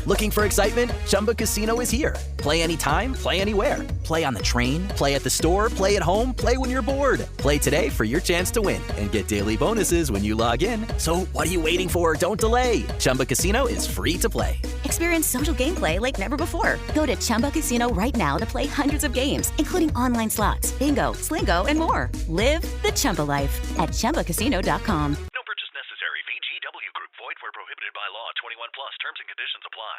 Looking for excitement? Chumba Casino is here. Play anytime, play anywhere. Play on the train, play at the store, play at home, play when you're bored. Play today for your chance to win and get daily bonuses when you log in. So what are you waiting for? Don't delay. Chumba Casino is free to play. Experience social gameplay like never before. Go to Chumba Casino right now to play hundreds of games, including online slots, bingo, Slingo, and more. Live the Chumba life at ChumbaCasino.com. No purchase necessary. VGW Group. Void where prohibited by law. 21 plus. Terms and conditions apply.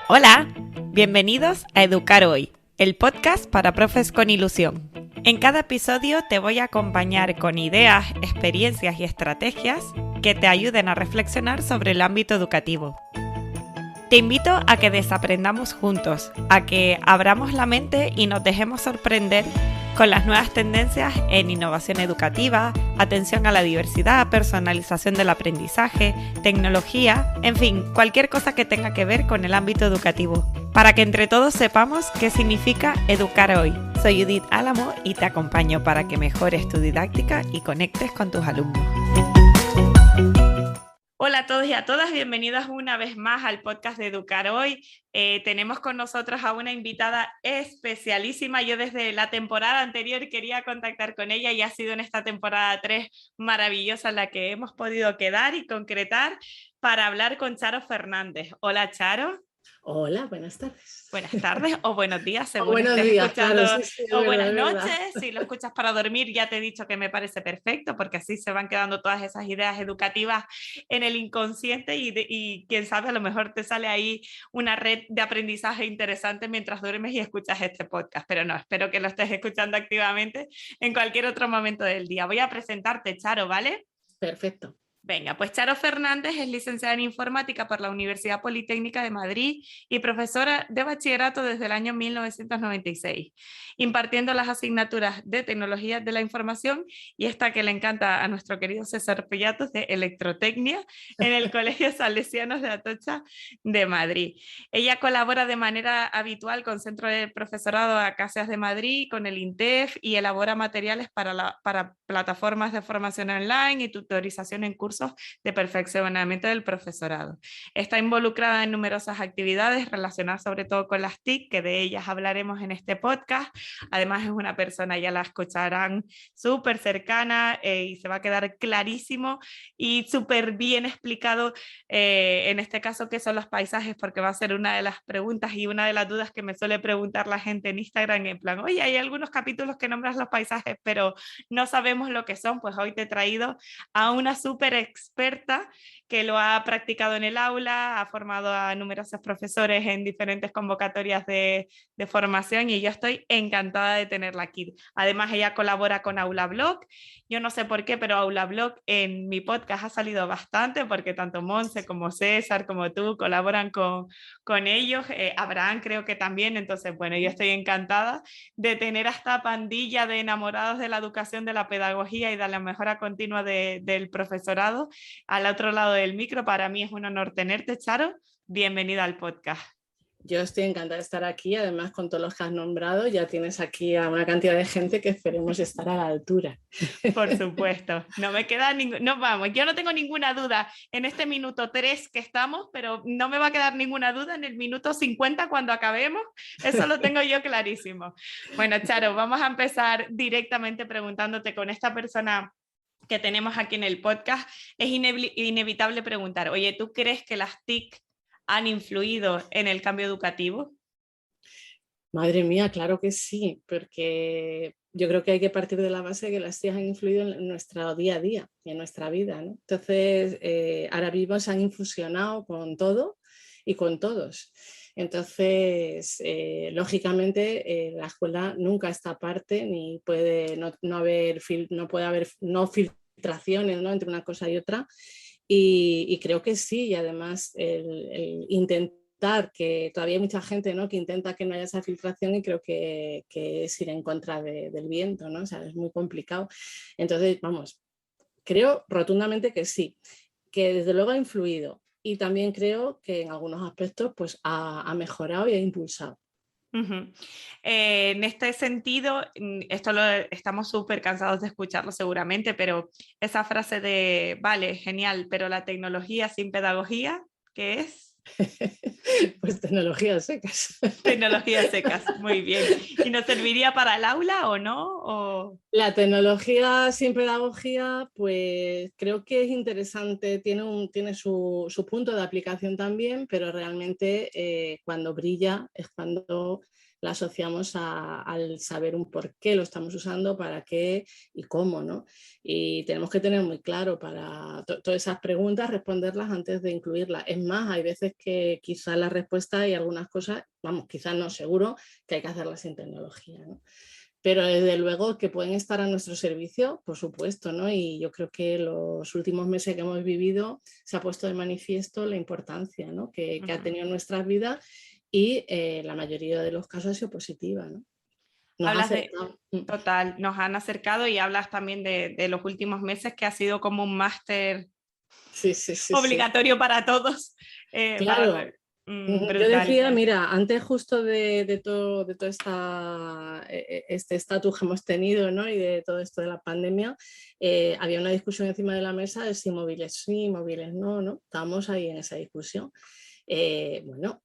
Hola, bienvenidos a Educar Hoy, el podcast para profes con ilusión. En cada episodio te voy a acompañar con ideas, experiencias y estrategias que te ayuden a reflexionar sobre el ámbito educativo. Te invito a que desaprendamos juntos, a que abramos la mente y nos dejemos sorprender con las nuevas tendencias en innovación educativa, atención a la diversidad, personalización del aprendizaje, tecnología, en fin, cualquier cosa que tenga que ver con el ámbito educativo, para que entre todos sepamos qué significa educar hoy. Soy Judith Álamo y te acompaño para que mejores tu didáctica y conectes con tus alumnos. Hola a todos y a todas, bienvenidos una vez más al podcast de Educar Hoy. Tenemos con nosotros a una invitada especialísima. Yo desde la temporada anterior quería contactar con ella y ha sido en esta temporada 3 maravillosa la que hemos podido quedar y concretar para hablar con Charo Fernández. Hola, Charo. Hola, buenas tardes. Buenas tardes o buenos días, según buenos estés días, escuchando, claro, sí, o buenas verdad. noches. Si lo escuchas para dormir, ya te he dicho que me parece perfecto, porque así se van quedando todas esas ideas educativas en el inconsciente y quién sabe, a lo mejor te sale ahí una red de aprendizaje interesante mientras duermes y escuchas este podcast. Pero no, espero que lo estés escuchando activamente en cualquier otro momento del día. Voy a presentarte, Charo, ¿vale? Perfecto. Venga, pues Charo Fernández es licenciada en Informática por la Universidad Politécnica de Madrid y profesora de bachillerato desde el año 1996, impartiendo las asignaturas de Tecnologías de la Información y esta que le encanta a nuestro querido César Pillatos, de Electrotecnia, en el Colegio Salesianos de Atocha de Madrid. Ella colabora de manera habitual con Centro de Profesorado Acacias de Madrid, con el INTEF y elabora materiales para plataformas de formación online y tutorización en cursos de perfeccionamiento del profesorado. Está involucrada en numerosas actividades relacionadas sobre todo con las TIC, que de ellas hablaremos en este podcast. Además es una persona, ya la escucharán, súper cercana y se va a quedar clarísimo y súper bien explicado en este caso qué son los paisajes, porque va a ser una de las preguntas y una de las dudas que me suele preguntar la gente en Instagram, en plan, oye, hay algunos capítulos que nombras los paisajes, pero no sabemos lo que son. Pues hoy te he traído a una súper experta que lo ha practicado en el aula, ha formado a numerosos profesores en diferentes convocatorias de formación y yo estoy encantada de tenerla aquí. Además, ella colabora con AulaBlog. Yo no sé por qué, pero AulaBlog en mi podcast ha salido bastante porque tanto Monse como César como tú colaboran con ellos. Abraham creo que también. Entonces, bueno, yo estoy encantada de tener a esta pandilla de enamorados de la educación, de la pedagogía y de la mejora continua del profesorado al otro lado del micro. Para mí es un honor tenerte, Charo. Bienvenida al podcast. Yo estoy encantada de estar aquí, además con todos los que has nombrado, ya tienes aquí a una cantidad de gente que esperemos estar a la altura. Por supuesto, no me queda yo no tengo ninguna duda en este minuto 3 que estamos, pero no me va a quedar ninguna duda en el minuto 50 cuando acabemos, eso lo tengo yo clarísimo. Bueno, Charo, vamos a empezar directamente preguntándote con esta persona que tenemos aquí en el podcast. Es inevitable preguntar, oye, ¿tú crees que las TIC han influido en el cambio educativo? Madre mía, claro que sí, porque yo creo que hay que partir de la base de que las TIC han influido en nuestro día a día y en nuestra vida, ¿no? Entonces, ahora mismo se han infusionado con todo y con todos. Entonces, lógicamente, la escuela nunca está aparte, ni puede no puede haber filtraciones, ¿no?, entre una cosa y otra. Y creo que sí, y además el intentar, que todavía hay mucha gente, ¿no?, que intenta que no haya esa filtración, y creo que es ir en contra del viento, ¿no? O sea, es muy complicado. Entonces, vamos, creo rotundamente que sí, que desde luego ha influido, y también creo que en algunos aspectos pues ha mejorado y ha impulsado. Ujú. En este sentido, estamos súper cansados de escucharlo seguramente, pero esa frase de, vale, genial, pero la tecnología sin pedagogía, ¿qué es? Pues tecnologías secas. Tecnologías secas, muy bien. ¿Y nos serviría para el aula o no? La tecnología sin pedagogía, pues creo que es interesante, tiene su punto de aplicación también, pero realmente cuando brilla es cuando la asociamos al saber un por qué lo estamos usando, para qué y cómo, ¿no? Y tenemos que tener muy claro para todas esas preguntas, responderlas antes de incluirlas. Es más, hay veces que quizás la respuesta y algunas cosas, vamos, quizás no, seguro que hay que hacerlas sin tecnología, ¿no? Pero desde luego que pueden estar a nuestro servicio, por supuesto, ¿no? Y yo creo que los últimos meses que hemos vivido se ha puesto de manifiesto la importancia, ¿no? que ha tenido en nuestras vidas, y la mayoría de los casos ha sido positiva, ¿no? Nos ha Hablas de, acercado. total, nos han acercado y hablas también de los últimos meses que ha sido como un máster Sí, sí, sí, sí. obligatorio para todos. Claro. Yo Brutal. decía, mira, antes justo de todo este estatus que hemos tenido, ¿no? Y de todo esto de la pandemia, había una discusión encima de la mesa de si móviles sí, móviles no, ¿no? Estábamos ahí en esa discusión. Bueno,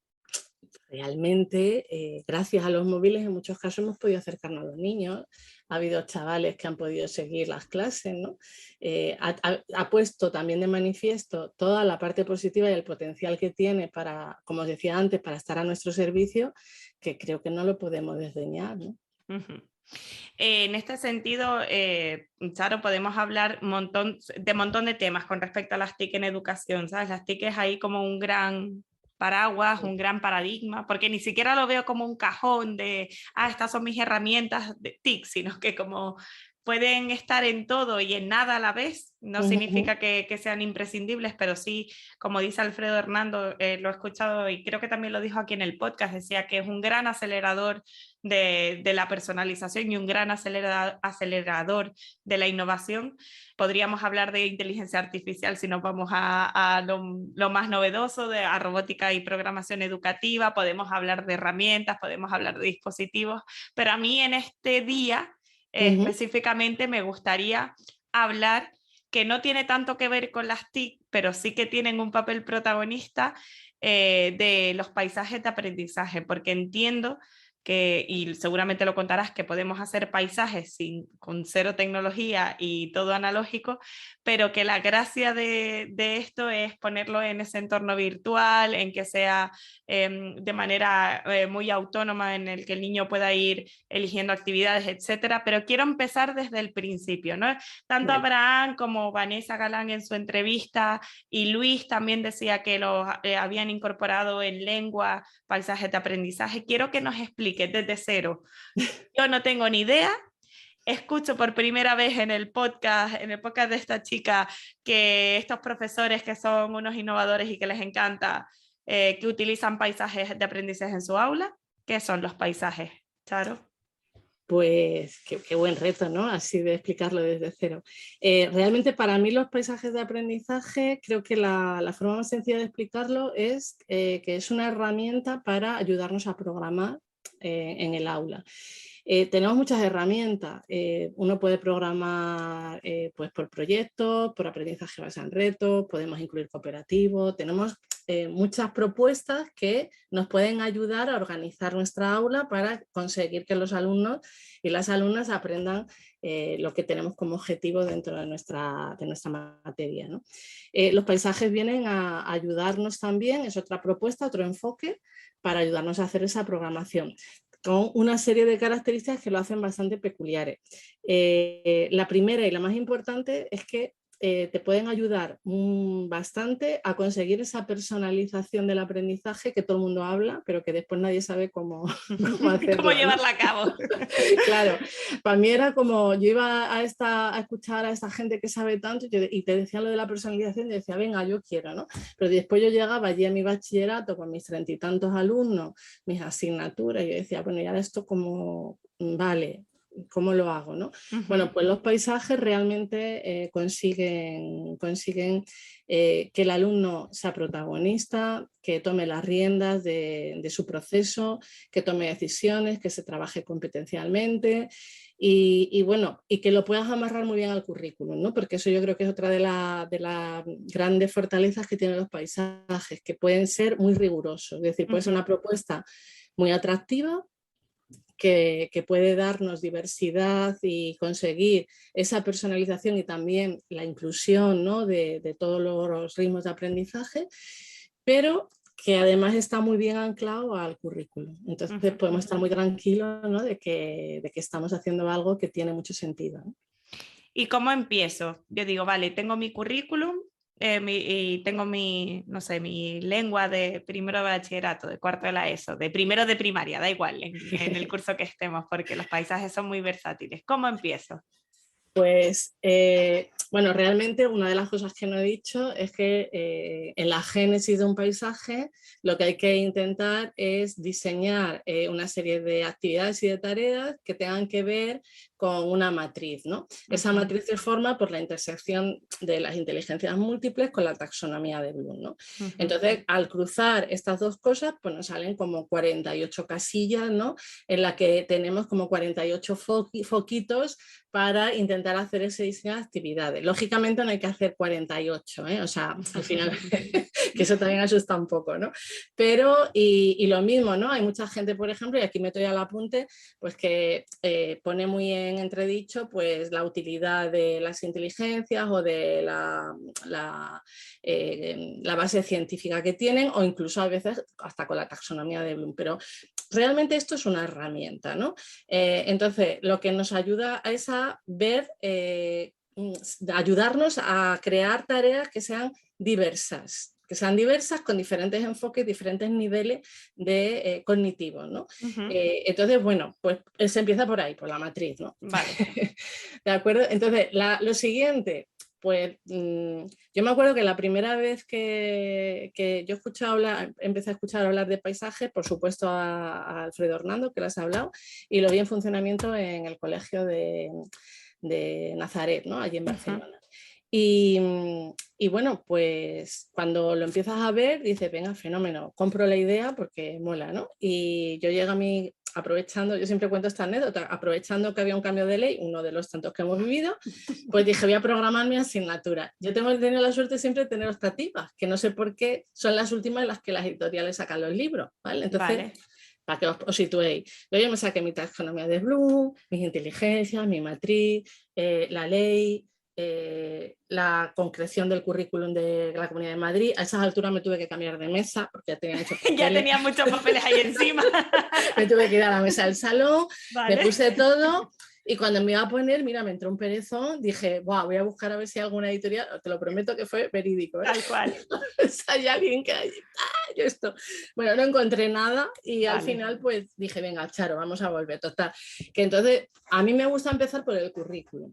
realmente, gracias a los móviles, en muchos casos hemos podido acercarnos a los niños. Ha habido chavales que han podido seguir las clases, ¿no? Ha puesto también de manifiesto toda la parte positiva y el potencial que tiene para, como os decía antes, para estar a nuestro servicio, que creo que no lo podemos desdeñar, ¿no? En este sentido, Charo, podemos hablar montón de temas con respecto a las TIC en educación, ¿sabes? Las TIC es ahí como un gran paraguas, un gran paradigma, porque ni siquiera lo veo como un cajón de, estas son mis herramientas de TIC, sino que como pueden estar en todo y en nada a la vez, no significa que sean imprescindibles, pero sí, como dice Alfredo Hernando, lo he escuchado y creo que también lo dijo aquí en el podcast, decía que es un gran acelerador de la personalización y un gran acelerador de la innovación. Podríamos hablar de inteligencia artificial si nos vamos a lo más novedoso, a robótica y programación educativa, podemos hablar de herramientas, podemos hablar de dispositivos, pero a mí en este día específicamente me gustaría hablar que no tiene tanto que ver con las TIC, pero sí que tienen un papel protagonista de los paisajes de aprendizaje, porque entiendo que, y seguramente lo contarás, que podemos hacer paisajes con cero tecnología y todo analógico, pero que la gracia de esto es ponerlo en ese entorno virtual, en que sea de manera muy autónoma, en el que el niño pueda ir eligiendo actividades, etcétera. Pero quiero empezar desde el principio, ¿no? Tanto Abraham como Vanessa Galán en su entrevista y Luis también decía que lo habían incorporado en lengua, paisajes de aprendizaje. Quiero que nos expliques desde cero. Yo no tengo ni idea. Escucho por primera vez en el podcast de esta chica, que estos profesores que son unos innovadores y que les encanta, que utilizan paisajes de aprendizaje en su aula. ¿Qué son los paisajes, Charo? Pues qué buen reto, ¿no? Así de explicarlo desde cero. Realmente para mí los paisajes de aprendizaje, creo que la forma más sencilla de explicarlo es que es una herramienta para ayudarnos a programar en el aula. Tenemos muchas herramientas. Uno puede programar pues por proyectos, por aprendizaje basado en retos, podemos incluir cooperativos. Tenemos muchas propuestas que nos pueden ayudar a organizar nuestra aula para conseguir que los alumnos y las alumnas aprendan lo que tenemos como objetivo dentro de nuestra materia, ¿no? Los paisajes vienen a ayudarnos también, es otra propuesta, otro enfoque para ayudarnos a hacer esa programación, con una serie de características que lo hacen bastante peculiares. La primera y la más importante es que te pueden ayudar bastante a conseguir esa personalización del aprendizaje que todo el mundo habla, pero que después nadie sabe cómo hacerlo. ¿Cómo llevarla a cabo? Claro, para mí era como, yo iba a escuchar a esta gente que sabe tanto y te decía lo de la personalización y decía, venga, yo quiero, ¿no? Pero después yo llegaba allí a mi bachillerato con mis 30 y tantos alumnos, mis asignaturas, y yo decía, bueno, y ahora esto como, vale, ¿cómo lo hago, ¿no? Bueno, pues los paisajes realmente consiguen que el alumno sea protagonista, que tome las riendas de su proceso, que tome decisiones, que se trabaje competencialmente y bueno, y que lo puedas amarrar muy bien al currículum, ¿no? Porque eso yo creo que es otra de las grandes fortalezas que tienen los paisajes, que pueden ser muy rigurosos, es decir, puede ser una propuesta muy atractiva, que puede darnos diversidad y conseguir esa personalización y también la inclusión, ¿no? de todos los ritmos de aprendizaje, pero que además está muy bien anclado al currículum. Entonces podemos estar muy tranquilos, ¿no? de que estamos haciendo algo que tiene mucho sentido, ¿no? ¿Y cómo empiezo? Yo digo, vale, tengo mi currículum y tengo no sé, mi lengua de primero de bachillerato, de cuarto de la ESO, de primero de primaria, da igual en el curso que estemos, porque los paisajes son muy versátiles. ¿Cómo empiezo? Pues, bueno, realmente una de las cosas que no he dicho es que en la génesis de un paisaje lo que hay que intentar es diseñar una serie de actividades y de tareas que tengan que ver con una matriz, ¿no? Esa matriz se forma por la intersección de las inteligencias múltiples con la taxonomía de Bloom, ¿no? Entonces, al cruzar estas dos cosas, pues nos salen como 48 casillas, ¿no? En la que tenemos como 48 foquitos para intentar hacer ese diseño de actividades. Lógicamente no hay que hacer 48, ¿eh? O sea, al final, que eso también asusta un poco, ¿no? Pero, y lo mismo, ¿no? Hay mucha gente, por ejemplo, y aquí meto ya el apunte, pues que pone muy en entredicho pues la utilidad de las inteligencias o de la base científica que tienen, o incluso a veces hasta con la taxonomía de Bloom, pero realmente esto es una herramienta, ¿no? Entonces, lo que nos ayuda es a ver, ayudarnos a crear tareas que sean diversas con diferentes enfoques, diferentes niveles de cognitivos, ¿no? Entonces, bueno, pues se empieza por ahí, por la matriz, ¿no? Vale. ¿De acuerdo? Entonces, lo siguiente, pues yo me acuerdo que la primera vez que yo empecé a escuchar hablar de paisajes, por supuesto a Alfredo Hernando, que les ha hablado, y lo vi en funcionamiento en el colegio de Nazaret, ¿no? Allí en Barcelona. Y bueno, pues cuando lo empiezas a ver, dices, venga, fenómeno, compro la idea porque mola, ¿no? Y yo llego a mí, aprovechando, yo siempre cuento esta anécdota, aprovechando que había un cambio de ley, uno de los tantos que hemos vivido, pues dije, voy a programar mi asignatura. Yo tengo tenido la suerte siempre de tener optativas, que no sé por qué son las últimas en las que las editoriales sacan los libros, ¿vale? Entonces, vale, para que os situéis. Yo me saqué mi taxonomía de Bloom, mis inteligencias, mi matriz, la ley, la concreción del currículum de la Comunidad de Madrid. A esas alturas me tuve que cambiar de mesa porque ya tenía muchos papeles. Ya tenía muchos papeles ahí encima. Me tuve que ir a la mesa del salón, vale, me puse todo y cuando me iba a poner, mira, me entró un perezón, dije, wow, voy a buscar a ver si hay alguna editorial, te lo prometo que fue verídico, ¿eh? Tal cual. O sea, hay alguien que yo esto. Bueno, no encontré nada y al final pues dije, venga, Charo, vamos a volver. Total, que entonces a mí me gusta empezar por el currículum.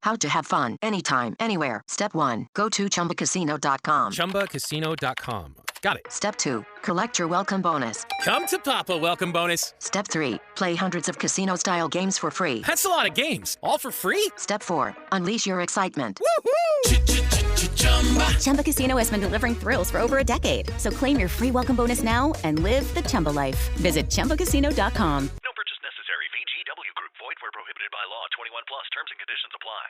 How to have fun anytime, anywhere. Step 1. Go to ChumbaCasino.com. ChumbaCasino.com. Got it. Step 2. Collect your welcome bonus. Come to Papa Welcome Bonus. Step 3. Play hundreds of casino-style games for free. That's a lot of games. All for free? Step 4. Unleash your excitement. Woohoo! Chumba Casino has been delivering thrills for over a decade. So claim your free welcome bonus now and live the Chumba life. Visit ChumbaCasino.com. No purchase necessary. VGW Group. Void where prohibited by law. 21 plus. Terms and conditions apply.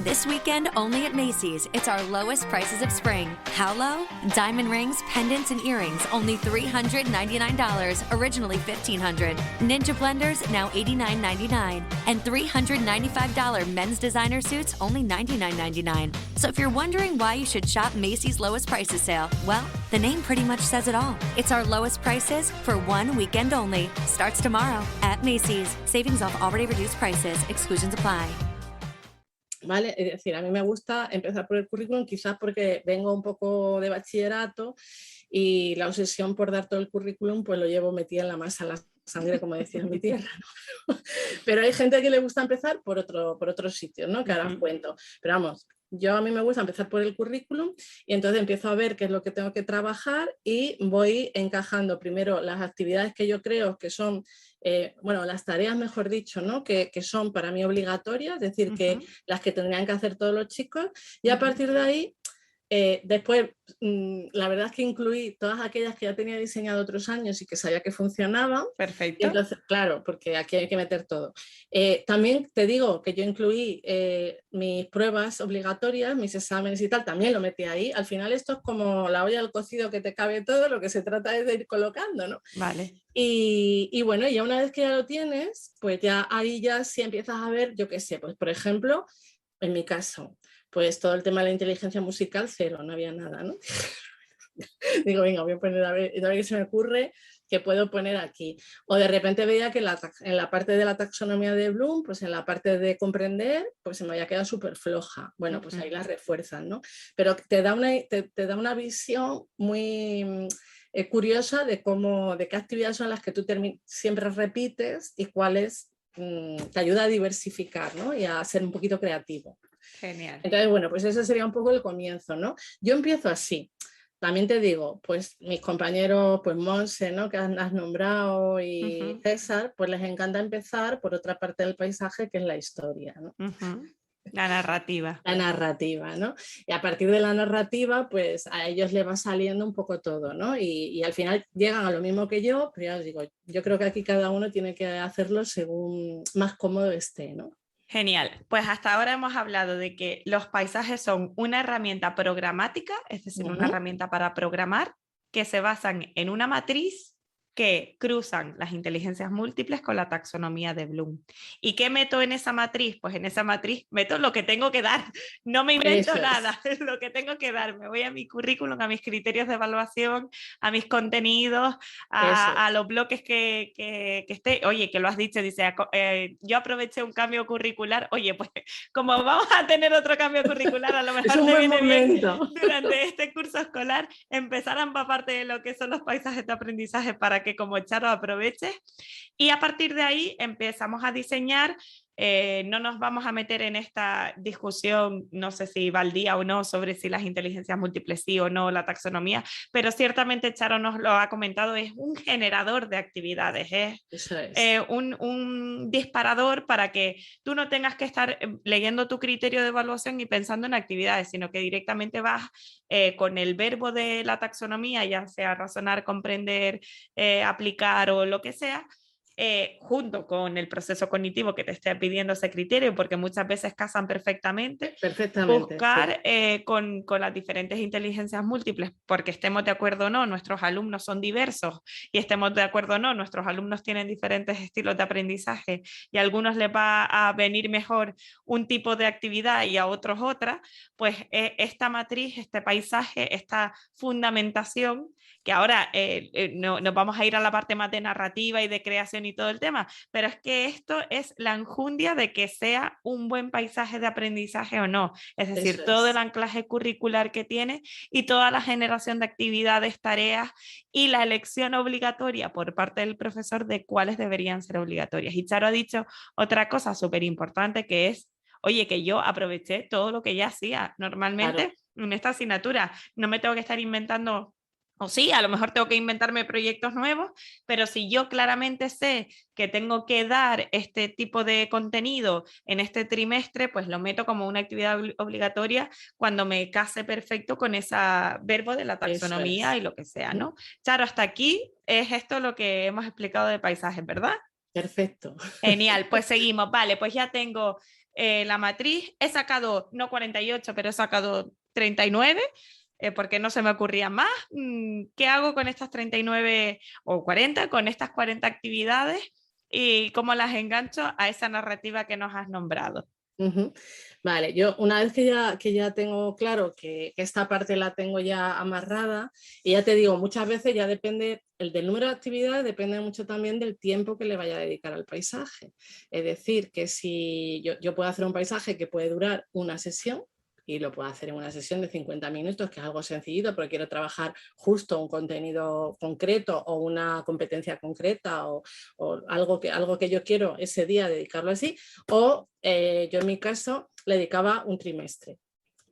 This weekend, only at Macy's, it's our lowest prices of spring. How low? Diamond rings, pendants, and earrings, only $399, originally $1,500. Ninja blenders, now $89.99. And $395 men's designer suits, only $99.99. So if you're wondering why you should shop Macy's lowest prices sale, well, the name pretty much says it all. It's our lowest prices for one weekend only. Starts tomorrow at Macy's. Savings off already reduced prices. Exclusions apply. ¿Vale? Es decir, a mí me gusta empezar por el currículum, quizás porque vengo un poco de bachillerato y la obsesión por dar todo el currículum pues lo llevo metida en la masa, en la sangre, como decía en mi tierra, ¿no? Pero hay gente que le gusta empezar por otros sitios, ¿no? Que ahora os cuento. Pero vamos, a mí me gusta empezar por el currículum y entonces empiezo a ver qué es lo que tengo que trabajar y voy encajando primero las actividades que yo creo que son, las tareas, mejor dicho, ¿no? que son para mí obligatorias, es decir, que las que tendrían que hacer todos los chicos, y a partir de ahí, después, la verdad es que incluí todas aquellas que ya tenía diseñado otros años y que sabía que funcionaban. Perfecto. Y entonces, claro, porque aquí hay que meter todo. También te digo que yo incluí mis pruebas obligatorias, mis exámenes y tal, también lo metí ahí. Al final esto es como la olla del cocido que te cabe todo, lo que se trata es de ir colocando, ¿no? Vale. Y bueno, ya una vez que ya lo tienes, pues ya ahí ya sí empiezas a ver, yo qué sé, pues por ejemplo, en mi caso, pues todo el tema de la inteligencia musical, cero, no había nada, ¿no? Digo, venga, voy a poner a ver qué se me ocurre que puedo poner aquí. O de repente veía que en la parte de la taxonomía de Bloom, pues en la parte de comprender, pues se me había quedado súper floja. Bueno, pues ahí la refuerzan, ¿no? Pero te da una visión muy curiosa de qué actividades son las que tú siempre repites y cuáles te ayuda a diversificar, ¿no? Y a ser un poquito creativo. Genial. Entonces, bueno, pues ese sería un poco el comienzo, ¿no? Yo empiezo así. También te digo, pues mis compañeros, pues Monse, ¿no? Que has nombrado, y César, pues les encanta empezar por otra parte del paisaje, que es la historia, ¿no? La narrativa. La narrativa, ¿no? Y a partir de la narrativa, pues a ellos les va saliendo un poco todo, ¿no? Y al final llegan a lo mismo que yo, pero ya os digo, yo creo que aquí cada uno tiene que hacerlo según más cómodo esté, ¿no? Genial. Pues hasta ahora hemos hablado de que los paisajes son una herramienta programática, es decir, una herramienta para programar, que se basan en una matriz que cruzan las inteligencias múltiples con la taxonomía de Bloom. ¿Y qué meto en esa matriz? Pues en esa matriz meto lo que tengo que dar, no me invento nada, es lo que tengo que dar. Me voy a mi currículum, a mis criterios de evaluación, a mis contenidos, a los bloques que esté. Oye, que lo has dicho, dice, yo aproveché un cambio curricular. Oye, pues como vamos a tener otro cambio curricular, a lo mejor te viene bien durante este curso escolar empezar a empaparte de lo que son los paisajes de aprendizaje para que como Charo aproveche, y a partir de ahí empezamos a diseñar. No nos vamos a meter en esta discusión, no sé si baldía o no, sobre si las inteligencias múltiples sí o no, la taxonomía, pero ciertamente Charo nos lo ha comentado, es un generador de actividades, un disparador para que tú no tengas que estar leyendo tu criterio de evaluación y pensando en actividades, sino que directamente vas con el verbo de la taxonomía, ya sea razonar, comprender, aplicar o lo que sea, junto con el proceso cognitivo que te esté pidiendo ese criterio, porque muchas veces casan perfectamente, buscar con las diferentes inteligencias múltiples, porque estemos de acuerdo o no, nuestros alumnos son diversos, y estemos de acuerdo o no, nuestros alumnos tienen diferentes estilos de aprendizaje, y a algunos les va a venir mejor un tipo de actividad y a otros otra, pues esta matriz, este paisaje, esta fundamentación, que ahora nos vamos a ir a la parte más de narrativa y de creación y todo el tema, pero es que esto es la enjundia de que sea un buen paisaje de aprendizaje o no, es decir, todo el anclaje curricular que tiene y toda la generación de actividades, tareas y la elección obligatoria por parte del profesor de cuáles deberían ser obligatorias. Y Charo ha dicho otra cosa súper importante, que es, oye, que yo aproveché todo lo que ya hacía normalmente en esta asignatura, no me tengo que estar inventando. O sí, a lo mejor tengo que inventarme proyectos nuevos, pero si yo claramente sé que tengo que dar este tipo de contenido en este trimestre, pues lo meto como una actividad obligatoria cuando me case perfecto con ese verbo de la taxonomía y lo que sea, ¿no? Charo, hasta aquí es esto lo que hemos explicado de paisajes, ¿verdad? Perfecto. Genial, pues seguimos. Vale, pues ya tengo la matriz, he sacado, no 48, pero he sacado 39. Porque no se me ocurría más. ¿Qué hago con estas 39 o 40, con estas 40 actividades y cómo las engancho a esa narrativa que nos has nombrado? Vale, yo una vez que ya tengo claro que esta parte la tengo ya amarrada, y ya te digo, muchas veces ya depende, el del número de actividades depende mucho también del tiempo que le vaya a dedicar al paisaje. Es decir, que si yo puedo hacer un paisaje que puede durar una sesión, y lo puedo hacer en una sesión de 50 minutos, que es algo sencillito, pero quiero trabajar justo un contenido concreto o una competencia concreta o algo que yo quiero ese día dedicarlo así, o yo en mi caso le dedicaba un trimestre.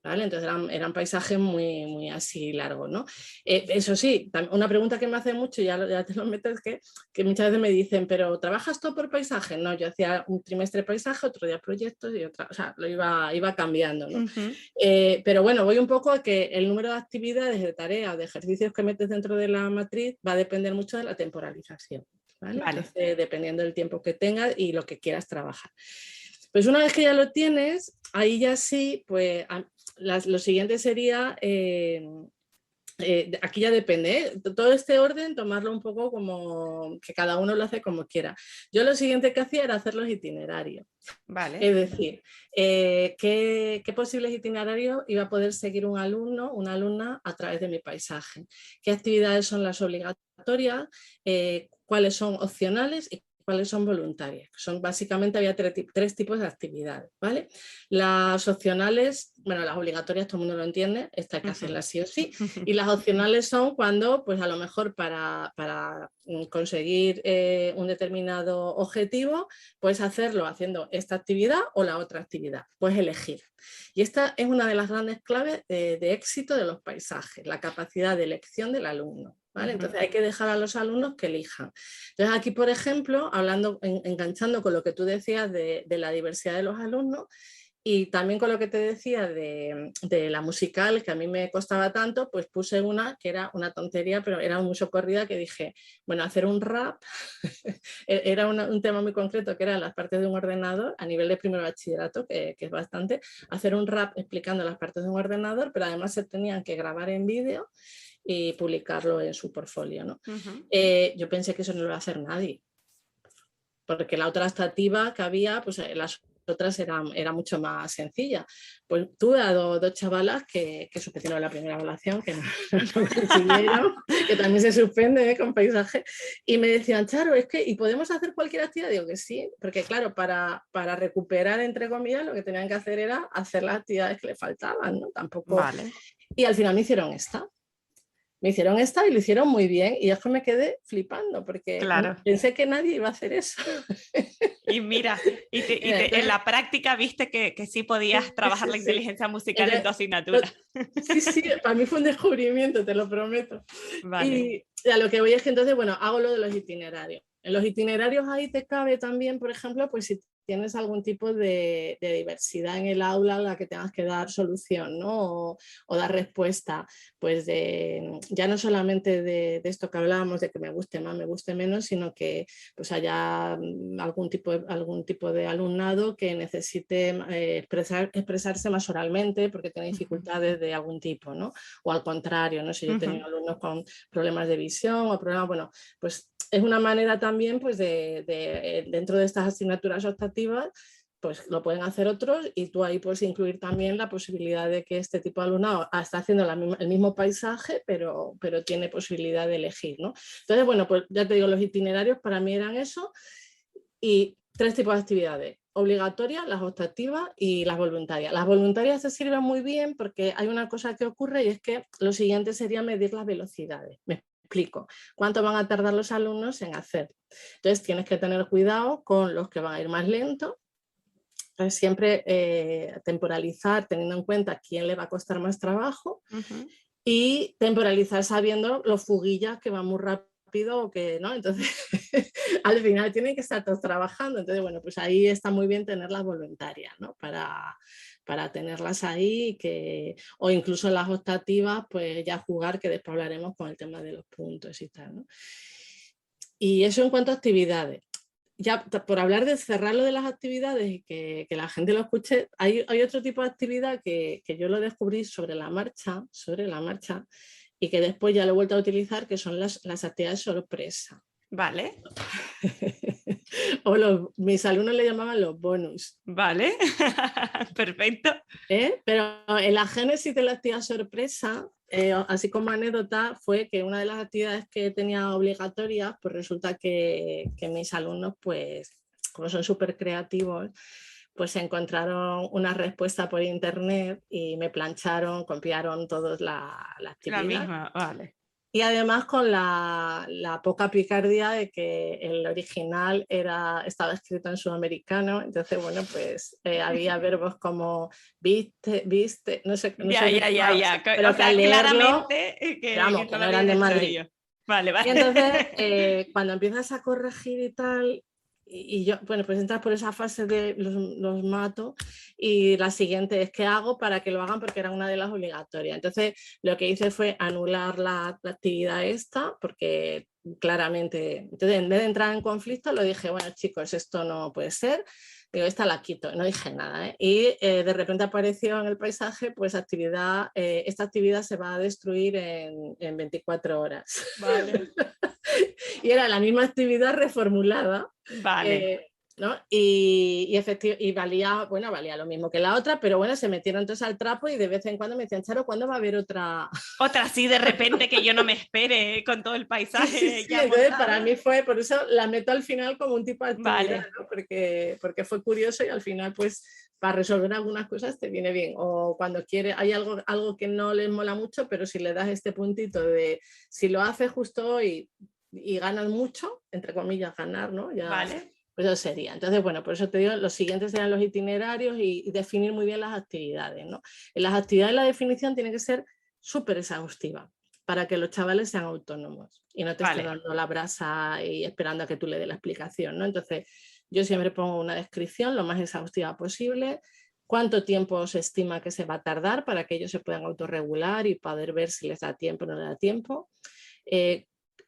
¿vale? Entonces eran paisajes muy, muy así largos, ¿no? Eso sí, una pregunta que me hace mucho, ya te lo metes, que muchas veces me dicen, ¿pero trabajas todo por paisaje? No, yo hacía un trimestre paisaje, otro día proyectos y otra, o sea, lo iba cambiando, ¿no? Pero bueno, voy un poco a que el número de actividades, de tareas, de ejercicios que metes dentro de la matriz va a depender mucho de la temporalización, ¿vale? Entonces, dependiendo del tiempo que tengas y lo que quieras trabajar. Pues una vez que ya lo tienes, ahí ya sí, pues lo siguiente sería, aquí ya depende, ¿eh? Todo este orden tomarlo un poco como que cada uno lo hace como quiera. Yo lo siguiente que hacía era hacer los itinerarios. Vale. Es decir, ¿qué posibles itinerarios iba a poder seguir un alumno, una alumna a través de mi paisaje? ¿Qué actividades son las obligatorias? ¿Cuáles son opcionales? Y cuáles son voluntarias. Son, básicamente había tres tipos de actividades, ¿vale? Las opcionales, bueno, las obligatorias todo el mundo lo entiende, esta hay que hacerlas sí o sí, y las opcionales son cuando, pues a lo mejor para conseguir un determinado objetivo, puedes hacerlo haciendo esta actividad o la otra actividad, puedes elegir. Y esta es una de las grandes claves de éxito de los paisajes, la capacidad de elección del alumno. ¿Vale? Entonces hay que dejar a los alumnos que elijan. Entonces aquí, por ejemplo, enganchando con lo que tú decías de la diversidad de los alumnos y también con lo que te decía de la musical, que a mí me costaba tanto, pues puse una que era una tontería, pero era muy socorrida, que dije, bueno, hacer un rap, era un tema muy concreto que eran las partes de un ordenador a nivel de primer bachillerato, que es bastante, hacer un rap explicando las partes de un ordenador, pero además se tenían que grabar en vídeo y publicarlo en su portfolio, ¿no? Yo pensé que eso no lo iba a hacer nadie, porque la otra optativa que había, pues las otras era mucho más sencilla. Pues tuve a dos chavalas que suspendieron la primera evaluación, que no consiguieron, que también se suspende con paisaje, y me decían, Charo, es que, ¿y podemos hacer cualquier actividad? Digo que sí, porque claro, para recuperar, entre comillas, lo que tenían que hacer era hacer las actividades que le faltaban, ¿no? Tampoco... Vale. Y al final me hicieron esta. Me hicieron esta y lo hicieron muy bien y después me quedé flipando porque pensé que nadie iba a hacer eso. Y mira, en la práctica viste que sí podías trabajar la inteligencia musical en tu asignatura. Sí, para mí fue un descubrimiento, te lo prometo. Vale. Y a lo que voy es que entonces, bueno, hago lo de los itinerarios. En los itinerarios ahí te cabe también, por ejemplo, pues si tienes algún tipo de diversidad en el aula a la que tengas que dar solución, ¿no? O dar respuesta, pues ya no solamente de esto que hablábamos, de que me guste más, me guste menos, sino que pues haya algún tipo de alumnado que necesite expresarse más oralmente porque tiene dificultades de algún tipo, ¿no? O al contrario, no sé, yo he tenido alumnos con problemas de visión o problemas, bueno, pues es una manera también, pues, dentro de estas asignaturas optativas, pues lo pueden hacer otros y tú ahí puedes incluir también la posibilidad de que este tipo de alumnado está haciendo el mismo paisaje, pero tiene posibilidad de elegir, ¿no? Entonces, bueno, pues ya te digo, los itinerarios para mí eran eso y tres tipos de actividades. Obligatorias, las optativas y las voluntarias. Las voluntarias se sirven muy bien porque hay una cosa que ocurre y es que lo siguiente sería medir las velocidades. Me explico. ¿Cuánto van a tardar los alumnos en hacer? Entonces tienes que tener cuidado con los que van a ir más lento. Entonces siempre temporalizar teniendo en cuenta quién le va a costar más trabajo y temporalizar sabiendo los fuguillas que van muy rápido o que no. Entonces al final tienen que estar todos trabajando. Entonces bueno, pues ahí está muy bien tenerlas voluntarias, ¿no? Para tenerlas ahí o incluso las optativas, pues ya jugar, que después hablaremos con el tema de los puntos y tal, ¿no? Y eso en cuanto a actividades. Ya por hablar de cerrar lo de las actividades y que la gente lo escuche, hay otro tipo de actividad que yo lo descubrí sobre la marcha, y que después ya lo he vuelto a utilizar, que son las actividades sorpresa. Vale. O mis alumnos le llamaban los bonus. Vale, perfecto. Pero en la génesis de la actividad sorpresa, así como anécdota, fue que una de las actividades que tenía obligatorias, pues resulta que mis alumnos, pues como son súper creativos, pues encontraron una respuesta por internet y me plancharon, copiaron todos la actividad. La misma, vale. Y además con la poca picardía de que el original estaba escrito en sudamericano, entonces, bueno, pues había verbos como viste, no sé. Ya. Pero O que sea, al leerlo, claramente que no eran de Madrid. Vale. Y entonces, cuando empiezas a corregir y tal, y yo, bueno, pues entras por esa fase de los mato, y la siguiente es ¿qué hago para que lo hagan? Porque era una de las obligatorias. Entonces, lo que hice fue anular la actividad esta, porque claramente, entonces en vez de entrar en conflicto, lo dije, bueno, chicos, esto no puede ser. Digo, esta la quito, no dije nada, ¿eh? Y de repente apareció en el paisaje, pues esta actividad se va a destruir en 24 horas. Vale. Y era la misma actividad reformulada. Vale. ¿no? Y valía lo mismo que la otra, pero bueno, se metieron entonces al trapo y de vez en cuando me decían, Charo, ¿cuándo va a haber otra? Otra así de repente que yo no me espere con todo el paisaje. Sí, entonces para mí fue, por eso la meto al final como un tipo de actividad, vale. ¿no? Porque fue curioso y al final pues para resolver algunas cosas te viene bien. O cuando hay algo que no les mola mucho, pero si le das este puntito de si lo haces justo hoy y ganas mucho, entre comillas ganar, ¿no? Ya, vale. Pues eso sería. Entonces, bueno, por eso te digo, los siguientes serán los itinerarios y definir muy bien las actividades, ¿no? En las actividades la definición tiene que ser súper exhaustiva para que los chavales sean autónomos y no te estén dando la brasa y esperando a que tú le des la explicación, ¿no? Entonces, yo siempre pongo una descripción lo más exhaustiva posible, cuánto tiempo se estima que se va a tardar para que ellos se puedan autorregular y poder ver si les da tiempo o no les da tiempo.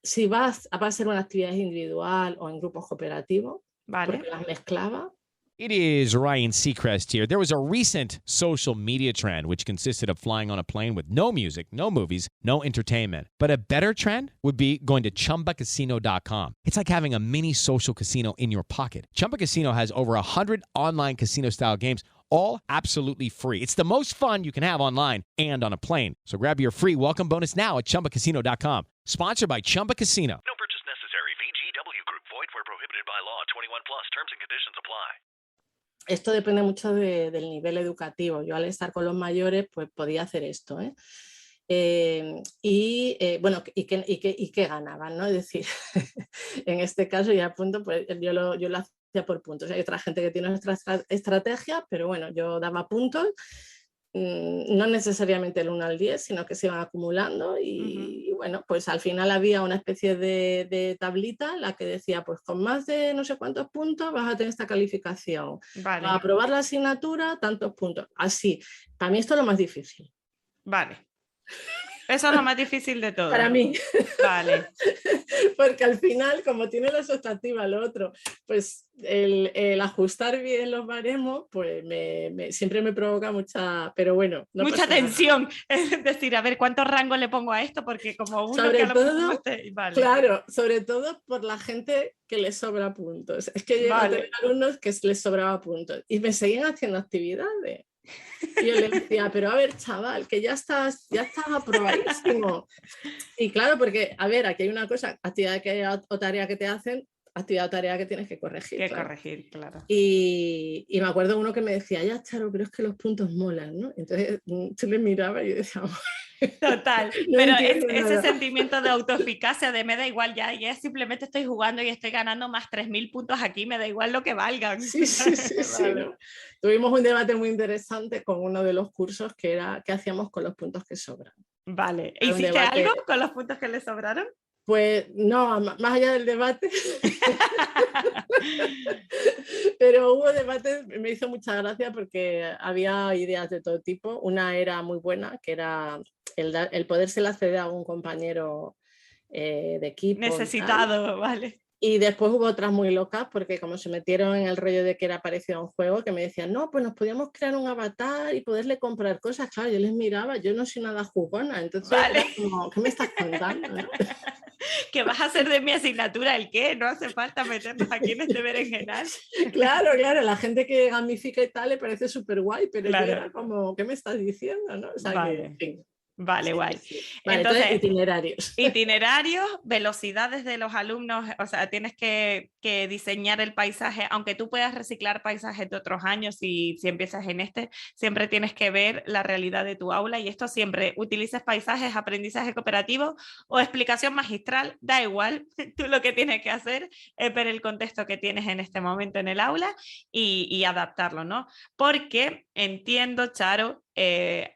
Si va a ser una actividad individual o en grupos cooperativos, vale. porque las mezclaba. It is Ryan Seacrest here. There was a recent social media trend which consisted of flying on a plane with no music, no movies, no entertainment. But a better trend would be going to ChumbaCasino.com. It's like having a mini social casino in your pocket. Chumba Casino has over 100 online casino-style games, all absolutely free. It's the most fun you can have online and on a plane. So grab your free welcome bonus now at ChumbaCasino.com. Sponsored by Chumba Casino. No purchase necessary. VGW Group. Void where prohibited by law. 21 plus. Terms and conditions apply. Esto depende mucho del nivel educativo. Yo al estar con los mayores, pues podía hacer esto, ¿eh? Bueno, ¿y qué ganaban, ¿no? Es decir, en este caso, y a punto, pues yo lo hacía por puntos. Hay otra gente que tiene nuestra estrategia, pero bueno, yo daba puntos, no necesariamente el 1 al 10, sino que se iban acumulando y bueno, pues al final había una especie de tablita en la que decía, pues con más de no sé cuántos puntos vas a tener esta calificación. Vale. Para aprobar la asignatura, tantos puntos. Así, para mí esto es lo más difícil. Vale. Eso es lo más difícil de todo. Para mí. Vale. Porque al final, como tiene la expectativa lo otro, pues el ajustar bien los baremos, pues siempre me provoca mucha, pero bueno. No mucha tensión. Es decir, a ver, ¿cuántos rangos le pongo a esto? Porque como uno sobre que todo, vale. Claro, sobre todo por la gente que les sobra puntos. Es que yo tengo alumnos que les sobraba puntos y me seguían haciendo actividades. Y yo le decía, pero a ver, chaval, que ya estás aprobadísimo. Y claro, porque, a ver, aquí hay una cosa, actividad o tarea que te hacen, actividad o tarea que tienes que corregir. Claro. Y me acuerdo uno que me decía, ya, Charo, pero es que los puntos molan, ¿no? Entonces yo le miraba y yo decía... Total, no pero ese sentimiento de autoeficacia, de me da igual, ya simplemente estoy jugando y estoy ganando más 3.000 puntos aquí, me da igual lo que valgan. Sí, vale. ¿No? Tuvimos un debate muy interesante con uno de los cursos que era qué hacíamos con los puntos que sobran. Vale, ¿hiciste algo con los puntos que le sobraron? Pues no, más allá del debate, pero hubo debates, me hizo mucha gracia porque había ideas de todo tipo. Una era muy buena, que era el podérsela ceder a un compañero de equipo. Necesitado, vale. Y después hubo otras muy locas porque como se metieron en el rollo de que era parecido a un juego, que me decían, no, pues nos podíamos crear un avatar y poderle comprar cosas. Claro, yo les miraba, yo no soy nada jugona, entonces era como, ¿qué me estás contando? ¿No? ¿Qué vas a hacer de mi asignatura? ¿El qué? No hace falta meternos aquí en este berenjenal. Claro, la gente que gamifica y tal le parece súper guay, pero yo era como, ¿qué me estás diciendo? ¿No? O sea, vale. que, en fin. Vale, guay. Sí. Vale, entonces itinerarios, velocidades de los alumnos, o sea, tienes que diseñar el paisaje, aunque tú puedas reciclar paisajes de otros años si empiezas en siempre tienes que ver la realidad de tu aula, y esto siempre, utilices paisajes, aprendizaje cooperativo o explicación magistral, da igual, tú lo que tienes que hacer es ver el contexto que tienes en este momento en el aula y adaptarlo, ¿no? Porque entiendo, Charo,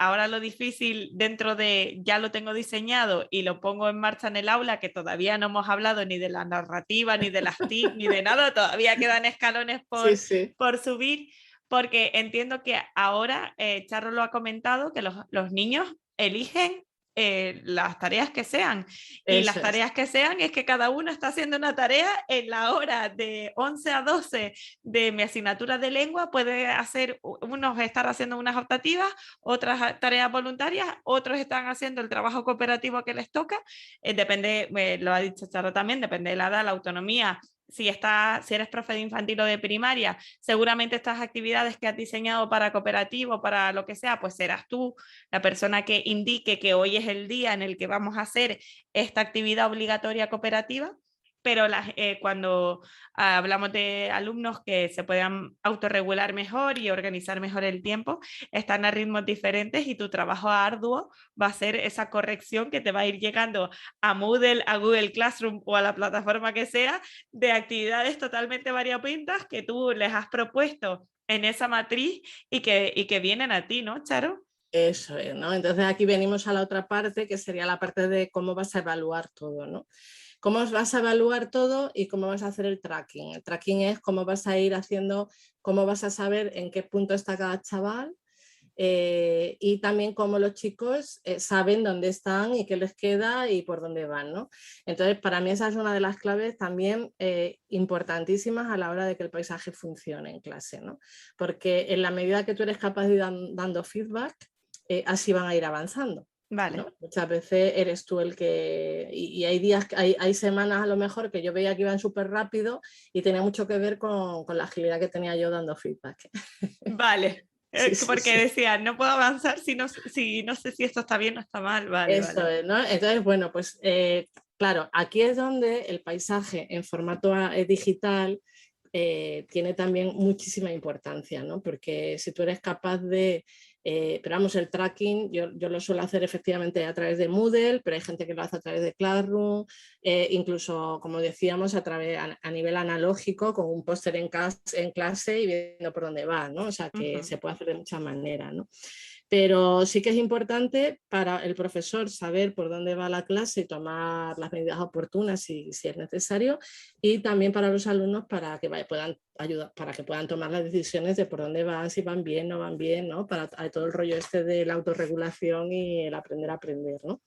ahora lo difícil dentro de ya lo tengo diseñado y lo pongo en marcha en el aula, que todavía no hemos hablado ni de la narrativa, ni de las TIC, ni de nada, todavía quedan escalones por subir, porque entiendo que ahora, Charo lo ha comentado, que los niños eligen las tareas que sean, y Eso las tareas es. que sean es que cada uno está haciendo una tarea en la hora de 11 a 12 de mi asignatura de lengua. Puede hacer, unos estar haciendo unas optativas, otras tareas voluntarias, otros están haciendo el trabajo cooperativo que les toca, depende, lo ha dicho Charo también, depende de la edad, la autonomía. Si eres profe de infantil o de primaria, seguramente estas actividades que has diseñado para cooperativo, para lo que sea, pues serás tú la persona que indique que hoy es el día en el que vamos a hacer esta actividad obligatoria cooperativa. Pero cuando hablamos de alumnos que se puedan autorregular mejor y organizar mejor el tiempo, están a ritmos diferentes, y tu trabajo arduo va a ser esa corrección que te va a ir llegando a Moodle, a Google Classroom o a la plataforma que sea, de actividades totalmente variopintas que tú les has propuesto en esa matriz y que vienen a ti, ¿no, Charo? Eso es, ¿no? Entonces aquí venimos a la otra parte, que sería la parte de cómo vas a evaluar todo, ¿no? Cómo vas a evaluar todo y cómo vas a hacer el tracking. El tracking es cómo vas a ir haciendo, cómo vas a saber en qué punto está cada chaval, y también cómo los chicos saben dónde están y qué les queda y por dónde van, ¿no? Entonces, para mí esa es una de las claves también importantísimas a la hora de que el paisaje funcione en clase, ¿no? Porque en la medida que tú eres capaz de ir dando feedback, así van a ir avanzando. Vale. ¿No? Muchas veces eres tú el que... Y hay días, hay semanas a lo mejor que yo veía que iban súper rápido y tenía mucho que ver con la agilidad que tenía yo dando feedback. Vale. Sí, porque sí. Decía, no puedo avanzar si no sé si esto está bien o está mal. Vale, Eso vale. es, ¿no? Entonces, bueno, pues claro, aquí es donde el paisaje en formato digital tiene también muchísima importancia, ¿no? Porque si tú eres capaz de... pero vamos, el tracking yo lo suelo hacer efectivamente a través de Moodle, pero hay gente que lo hace a través de Classroom, incluso, como decíamos, a nivel analógico, con un póster en clase y viendo por dónde va, ¿no? O sea, que se puede hacer de muchas maneras, ¿no? Pero sí que es importante para el profesor saber por dónde va la clase y tomar las medidas oportunas si es necesario, y también para los alumnos para que puedan ayudar, para que puedan tomar las decisiones de por dónde van, si van bien, no van bien, ¿no? Para todo el rollo este de la autorregulación y el aprender a aprender, ¿no?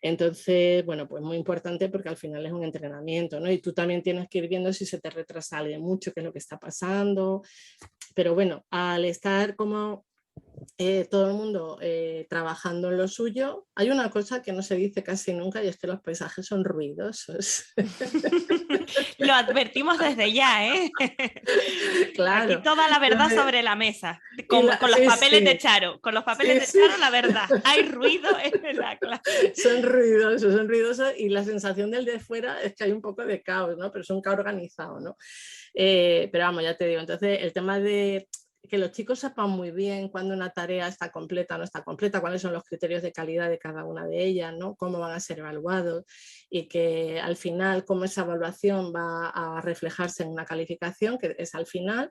Entonces, bueno, pues muy importante porque al final es un entrenamiento, ¿no? Y tú también tienes que ir viendo si se te retrasa alguien mucho, qué es lo que está pasando. Pero bueno, al estar como... todo el mundo trabajando en lo suyo, hay una cosa que no se dice casi nunca, y es que los paisajes son ruidosos. Lo advertimos desde ya, ¿eh? Claro. Aquí toda la verdad sobre la mesa, con los papeles de Charo. Con los papeles de Charo, la verdad. Hay ruido en la clase. Son ruidosos, y la sensación del de fuera es que hay un poco de caos, ¿no? Pero es un caos organizado, ¿no? Pero vamos, ya te digo, entonces el tema de que los chicos sepan muy bien cuándo una tarea está completa o no está completa, cuáles son los criterios de calidad de cada una de ellas, ¿no? Cómo van a ser evaluados, y que al final cómo esa evaluación va a reflejarse en una calificación, que es al final,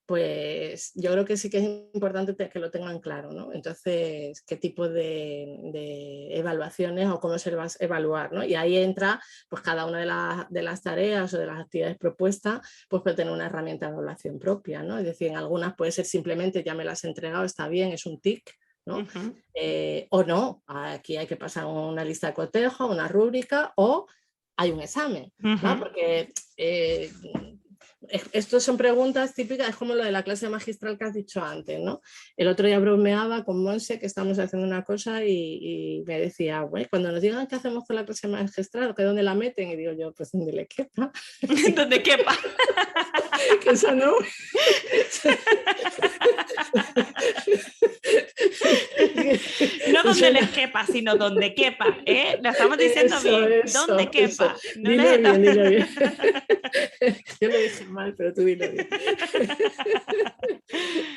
pues yo creo que sí que es importante que lo tengan claro, ¿no? Entonces, qué tipo de evaluaciones o cómo se va a evaluar, ¿no? Y ahí entra, pues cada una de las tareas o de las actividades propuestas, pues puede tener una herramienta de evaluación propia, ¿no? Es decir, en algunas puede ser simplemente ya me las he entregado, está bien, es un tic, ¿no? O no, aquí hay que pasar una lista de cotejo, una rúbrica, o hay un examen, ¿no? Porque... Estas son preguntas típicas, es como lo de la clase magistral que has dicho antes, ¿no? El otro día bromeaba con Monse que estamos haciendo una cosa y me decía, bueno, cuando nos digan qué hacemos con la clase magistral, que dónde la meten, y digo yo, pues donde le quepa. Donde quepa. Que eso no. No, donde les quepa, sino donde quepa, ¿eh? Lo estamos diciendo bien, donde quepa. No dilo bien. Yo lo dije mal, pero tú dilo bien.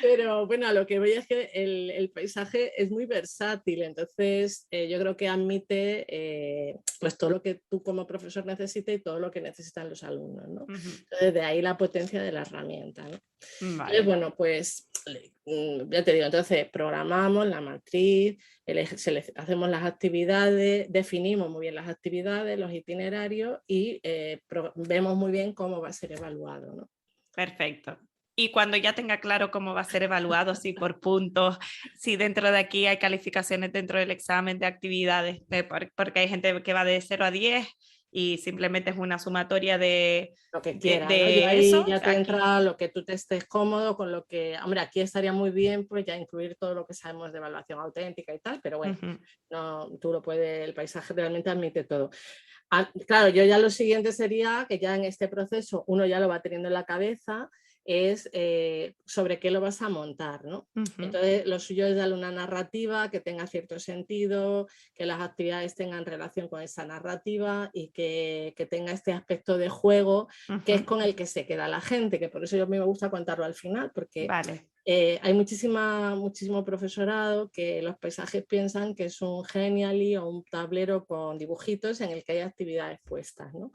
Pero bueno, a lo que voy es que el paisaje es muy versátil, entonces yo creo que admite pues todo lo que tú como profesor necesitas y todo lo que necesitan los alumnos, ¿no? Entonces de ahí la potencia de la herramienta, ¿no? Vale. Entonces, bueno, pues ya te digo, entonces programamos la matriz, hacemos las actividades, definimos muy bien las actividades, los itinerarios y vemos muy bien cómo va a ser evaluado, ¿no? Perfecto. Y cuando ya tenga claro cómo va a ser evaluado, si por puntos, si dentro de aquí hay calificaciones dentro del examen de actividades, porque hay gente que va de 0 a 10 y simplemente es una sumatoria de lo que quieras, de ¿no? Y ahí eso. ya te Aquí entra lo que tú te estés cómodo con lo que, hombre, aquí estaría muy bien pues ya incluir todo lo que sabemos de evaluación auténtica y tal, pero bueno, no, tú lo puedes, el paisaje realmente admite todo. Claro, yo ya lo siguiente sería que ya en este proceso uno ya lo va teniendo en la cabeza, es sobre qué lo vas a montar, ¿no? Entonces lo suyo es darle una narrativa que tenga cierto sentido, que las actividades tengan relación con esa narrativa y que tenga este aspecto de juego que es con el que se queda la gente, que por eso a mí me gusta contarlo al final, porque hay muchísimo profesorado que los paisajes piensan que es un Genially o un tablero con dibujitos en el que hay actividades puestas, ¿no?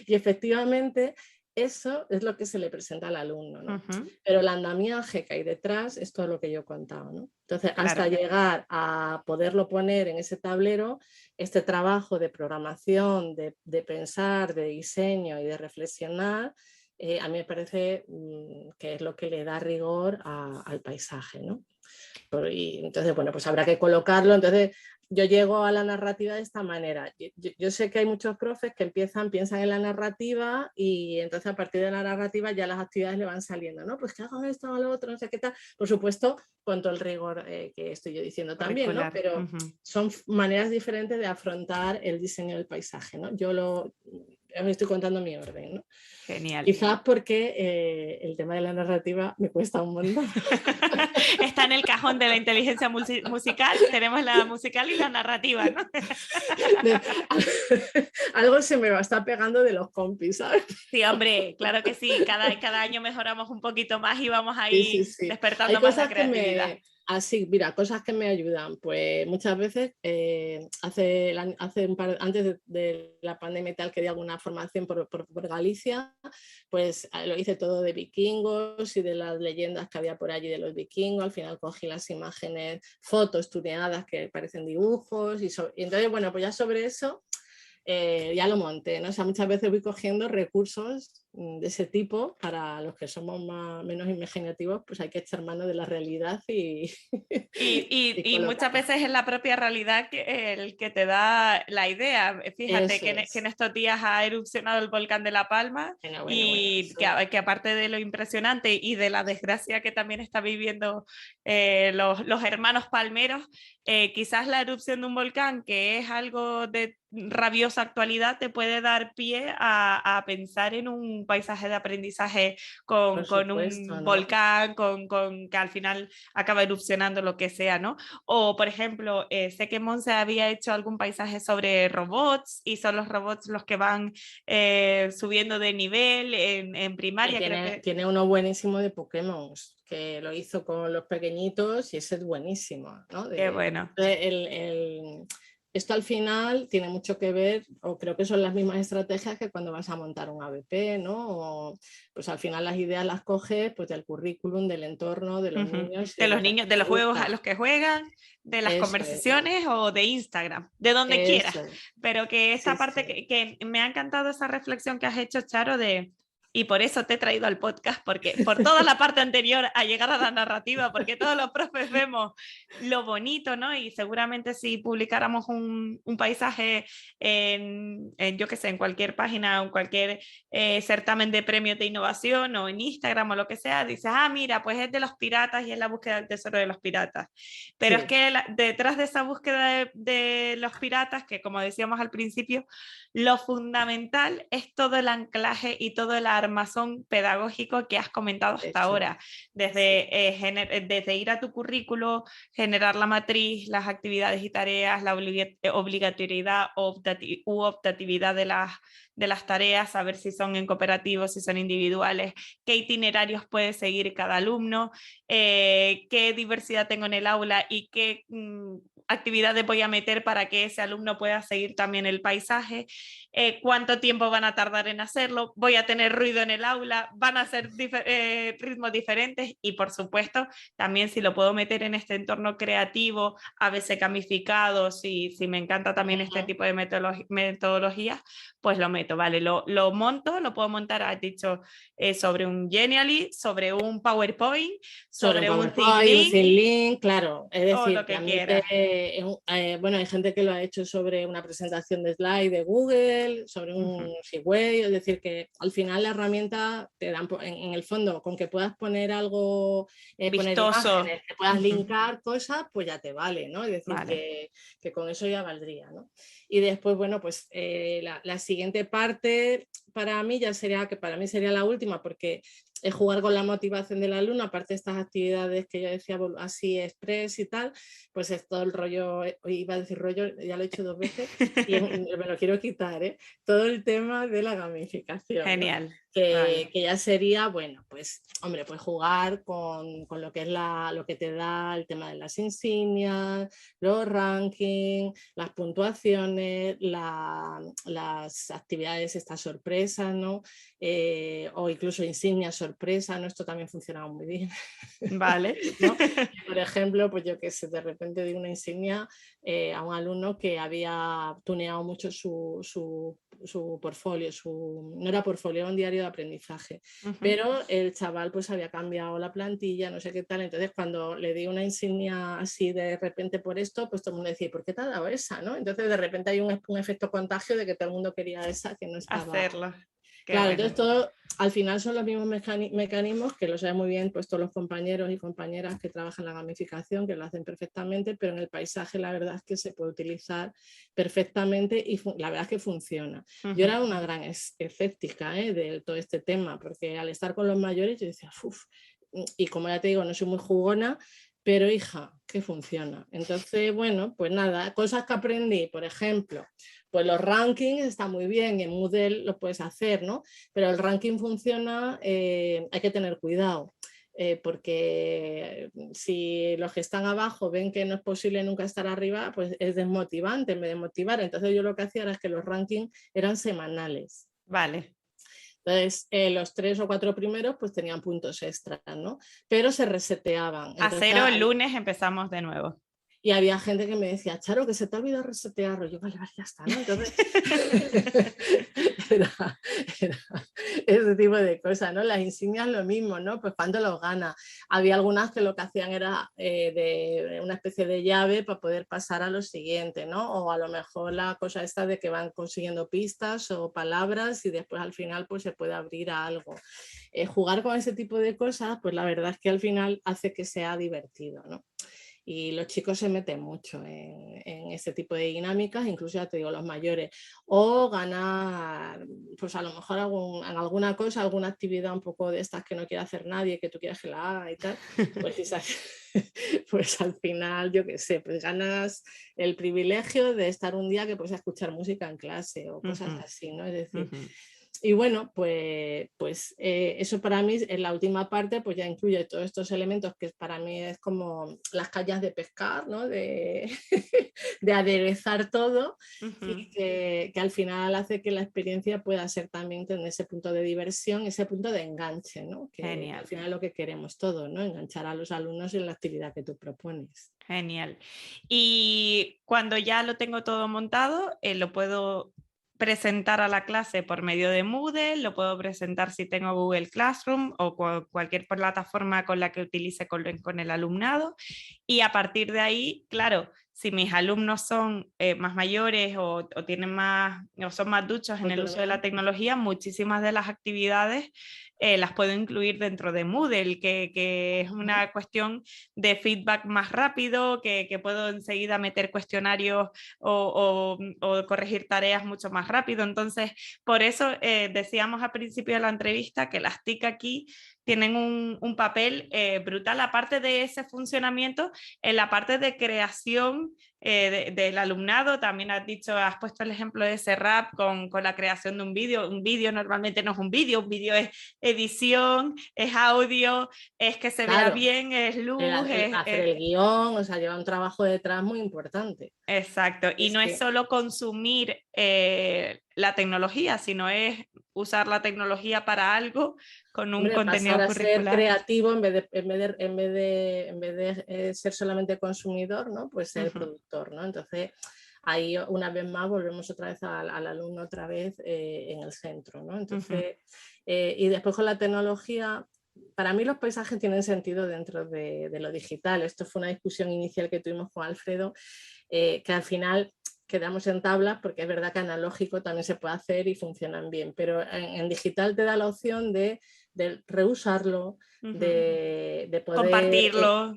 Y efectivamente eso es lo que se le presenta al alumno, ¿no? Pero el andamiaje que hay detrás es todo lo que yo he contado, ¿no? Entonces, hasta llegar a poderlo poner en ese tablero, este trabajo de programación, de pensar, de diseño y de reflexionar, a mí me parece que es lo que le da rigor al paisaje, ¿no? Y entonces, bueno, pues habrá que colocarlo. Entonces, yo llego a la narrativa de esta manera. Yo sé que hay muchos profes que piensan en la narrativa y entonces a partir de la narrativa ya las actividades le van saliendo, ¿no? Pues que hagan esto, hagan lo otro, no sé qué tal. Por supuesto, con todo el rigor que estoy yo diciendo también, ¿no? Pero son maneras diferentes de afrontar el diseño del paisaje, ¿no? Os estoy contando mi orden, ¿no? Genial. Quizás porque el tema de la narrativa me cuesta un montón. Está en el cajón de la inteligencia musical, tenemos la musical y la narrativa, ¿no? Algo se me va a estar pegando de los compis, ¿sabes? Sí, hombre, claro que sí, cada año mejoramos un poquito más y vamos ahí despertando hay más la cosas creatividad. Así, mira, cosas que me ayudan, pues muchas veces antes de la pandemia y tal, que di alguna formación por Galicia, pues lo hice todo de vikingos y de las leyendas que había por allí de los vikingos. Al final cogí las imágenes, fotos tuneadas que parecen dibujos y entonces, bueno, pues ya sobre eso ya lo monté, ¿no? O sea, muchas veces voy cogiendo recursos de ese tipo. Para los que somos menos imaginativos, pues hay que echar mano de la realidad y muchas veces es la propia realidad el que te da la idea. Fíjate que en estos días ha erupcionado el volcán de La Palma que aparte de lo impresionante y de la desgracia que también está viviendo los hermanos palmeros, quizás la erupción de un volcán, que es algo de rabiosa actualidad, te puede dar pie a pensar en un paisaje de aprendizaje con un volcán, con que al final acaba erupcionando lo que sea, ¿no? O, por ejemplo, sé que Monse había hecho algún paisaje sobre robots y son los robots los que van subiendo de nivel en primaria. Tiene uno buenísimo de Pokémon, que lo hizo con los pequeñitos y ese es buenísimo, ¿no? Qué bueno. Esto al final tiene mucho que ver, o creo que son las mismas estrategias que cuando vas a montar un ABP, ¿no? Pues al final las ideas las coges pues del currículum, del entorno, de los niños. De los niños, de los juegos a los que juegan, de las conversaciones o de Instagram, de donde quieras. Pero que esa parte que me ha encantado esa reflexión que has hecho, Charo, y por eso te he traído al podcast, porque por toda la parte anterior a llegar a la narrativa, porque todos los profes vemos lo bonito, ¿no? Y seguramente si publicáramos un paisaje yo qué sé, en cualquier página o en cualquier certamen de premios de innovación o en Instagram o lo que sea, dices, mira, pues es de los piratas y es la búsqueda del tesoro de los piratas. Pero es que detrás de esa búsqueda de los piratas, que como decíamos al principio, lo fundamental es todo el anclaje y todo el armazón pedagógico que has comentado hasta ahora, desde ir a tu currículo, generar la matriz, las actividades y tareas, la obligatoriedad u optatividad de las tareas, saber si son en cooperativos, si son individuales, qué itinerarios puede seguir cada alumno, qué diversidad tengo en el aula y qué actividades voy a meter para que ese alumno pueda seguir también el paisaje, cuánto tiempo van a tardar en hacerlo, voy a tener ruido en el aula, van a ser ritmos diferentes y por supuesto también si lo puedo meter en este entorno creativo, a veces gamificado, si me encanta también este tipo de metodologías, pues lo meto, ¿vale? Lo monto, lo puedo montar, has dicho, sobre un Genially, sobre un PowerPoint, sobre un ThinkLink, claro, es decir, lo que quieras. Bueno, hay gente que lo ha hecho sobre una presentación de slide de Google, sobre un Seaway, es decir, que al final la herramienta te dan, en el fondo, con que puedas poner algo, poner imágenes, que puedas linkar cosas, pues ya te vale, ¿no? Es decir, que con eso ya valdría, ¿no? Y después, bueno, pues la siguiente parte para mí ya sería, que para mí sería la última, porque es jugar con la motivación del alumno, aparte de estas actividades que yo decía así express y tal, pues es todo el rollo, iba a decir rollo, ya lo he hecho 2 veces y me lo quiero quitar, ¿eh? Todo el tema de la gamificación. Genial. ¿No? Que ya sería, bueno, pues hombre, pues jugar con lo que es lo que te da el tema de las insignias, los rankings, las puntuaciones, las actividades, estas sorpresas, ¿no? O incluso insignias sorpresa, ¿no? Esto también funciona muy bien. Vale. ¿No? Por ejemplo, pues yo que sé, de repente di una insignia a un alumno que había tuneado mucho su portfolio, no era portfolio, era un diario de aprendizaje, pero el chaval pues había cambiado la plantilla, no sé qué tal, entonces cuando le di una insignia así de repente por esto, pues todo el mundo decía, ¿por qué te ha dado esa? ¿No? Entonces de repente hay un efecto contagio de que todo el mundo quería esa que no estaba. Hacerlo. Claro, entonces todo al final son los mismos mecanismos que lo saben muy bien pues todos los compañeros y compañeras que trabajan en la gamificación, que lo hacen perfectamente, pero en el paisaje la verdad es que se puede utilizar perfectamente y la verdad es que funciona. Yo era una gran escéptica de todo este tema, porque al estar con los mayores yo decía, uff, y como ya te digo, no soy muy jugona, pero hija, que funciona. Entonces, bueno, pues nada, cosas que aprendí, por ejemplo, pues los rankings están muy bien y en Moodle lo puedes hacer, ¿no? Pero el ranking funciona, hay que tener cuidado, porque si los que están abajo ven que no es posible nunca estar arriba, pues es desmotivante en vez de motivar. Entonces yo lo que hacía era que los rankings eran semanales. Vale. Entonces, los 3 o 4 primeros pues tenían puntos extras, ¿no? Pero se reseteaban. A cero el lunes empezamos de nuevo. Y había gente que me decía, Charo, que se te ha olvidado resetearlo. Yo, vale, ya está, ¿no? Entonces, era ese tipo de cosas, ¿no? Las insignias lo mismo, ¿no? Pues cuando los gana. Había algunas que lo que hacían era de una especie de llave para poder pasar a lo siguiente, ¿no? O a lo mejor la cosa esta de que van consiguiendo pistas o palabras y después al final pues se puede abrir a algo. Jugar con ese tipo de cosas, pues la verdad es que al final hace que sea divertido, ¿no? Y los chicos se meten mucho en ese tipo de dinámicas, incluso ya te digo, los mayores. O ganar, pues a lo mejor en alguna cosa, alguna actividad un poco de estas que no quiere hacer nadie, que tú quieres que la haga y tal, pues al final, yo qué sé, pues ganas el privilegio de estar un día que puedes escuchar música en clase o cosas así, ¿no? Es decir... Y bueno, pues eso para mí en la última parte pues ya incluye todos estos elementos que para mí es como las cañas de pescar, ¿no? de aderezar todo y que al final hace que la experiencia pueda ser también tener ese punto de diversión, ese punto de enganche, ¿no? Que al final es lo que queremos todos, ¿no? Enganchar a los alumnos en la actividad que tú propones. Genial. Y cuando ya lo tengo todo montado, lo puedo presentar a la clase por medio de Moodle, lo puedo presentar si tengo Google Classroom o cualquier plataforma con la que utilice con el alumnado, y a partir de ahí, claro, si mis alumnos son más mayores o tienen más, o son más duchos en el uso de la tecnología, muchísimas de las actividades las puedo incluir dentro de Moodle, que es una cuestión de feedback más rápido, que puedo enseguida meter cuestionarios o corregir tareas mucho más rápido. Entonces, por eso decíamos al principio de la entrevista que las TIC aquí tienen un papel brutal, aparte de ese funcionamiento, en la parte de creación del alumnado. También has puesto el ejemplo de Serap con la creación de un vídeo. Un vídeo normalmente no es un vídeo es edición, es audio, es que se vea bien, es luz. Hacer el guión, o sea, lleva un trabajo detrás muy importante. Exacto, y no es solo consumir la tecnología, sino es usar la tecnología para algo con un contenido pasar a curricular. ser creativo en vez de ser solamente consumidor, ¿no? Pues ser productor, ¿no? Entonces ahí una vez más volvemos otra vez al alumno otra vez en el centro, ¿no? Entonces y después con la tecnología, para mí los paisajes tienen sentido dentro de lo digital. Esto fue una discusión inicial que tuvimos con Alfredo, que al final quedamos en tablas, porque es verdad que analógico también se puede hacer y funcionan bien, pero en digital te da la opción de reusarlo, de poder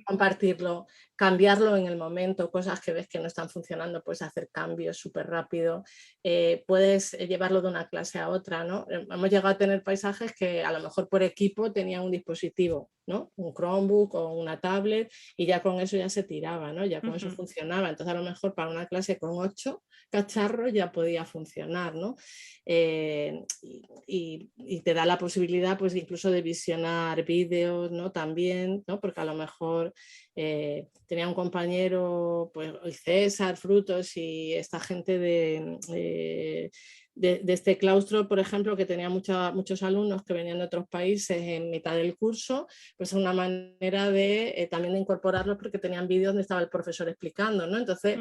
compartirlo, cambiarlo en el momento, cosas que ves que no están funcionando, puedes hacer cambios súper rápido, puedes llevarlo de una clase a otra, ¿no? Hemos llegado a tener paisajes que a lo mejor por equipo tenían un dispositivo, ¿no? Un Chromebook o una tablet, y ya con eso ya se tiraba, ¿no? Ya con eso funcionaba. Entonces a lo mejor para una clase con 8 cacharros ya podía funcionar, ¿no? Y te da la posibilidad pues incluso de visionar vídeos, ¿no? También, ¿no? Porque a lo mejor tenía un compañero, pues César Frutos y esta gente de este claustro, por ejemplo, que tenía muchos alumnos que venían de otros países en mitad del curso, pues es una manera de también de incorporarlos, porque tenían vídeos donde estaba el profesor explicando, ¿no? Entonces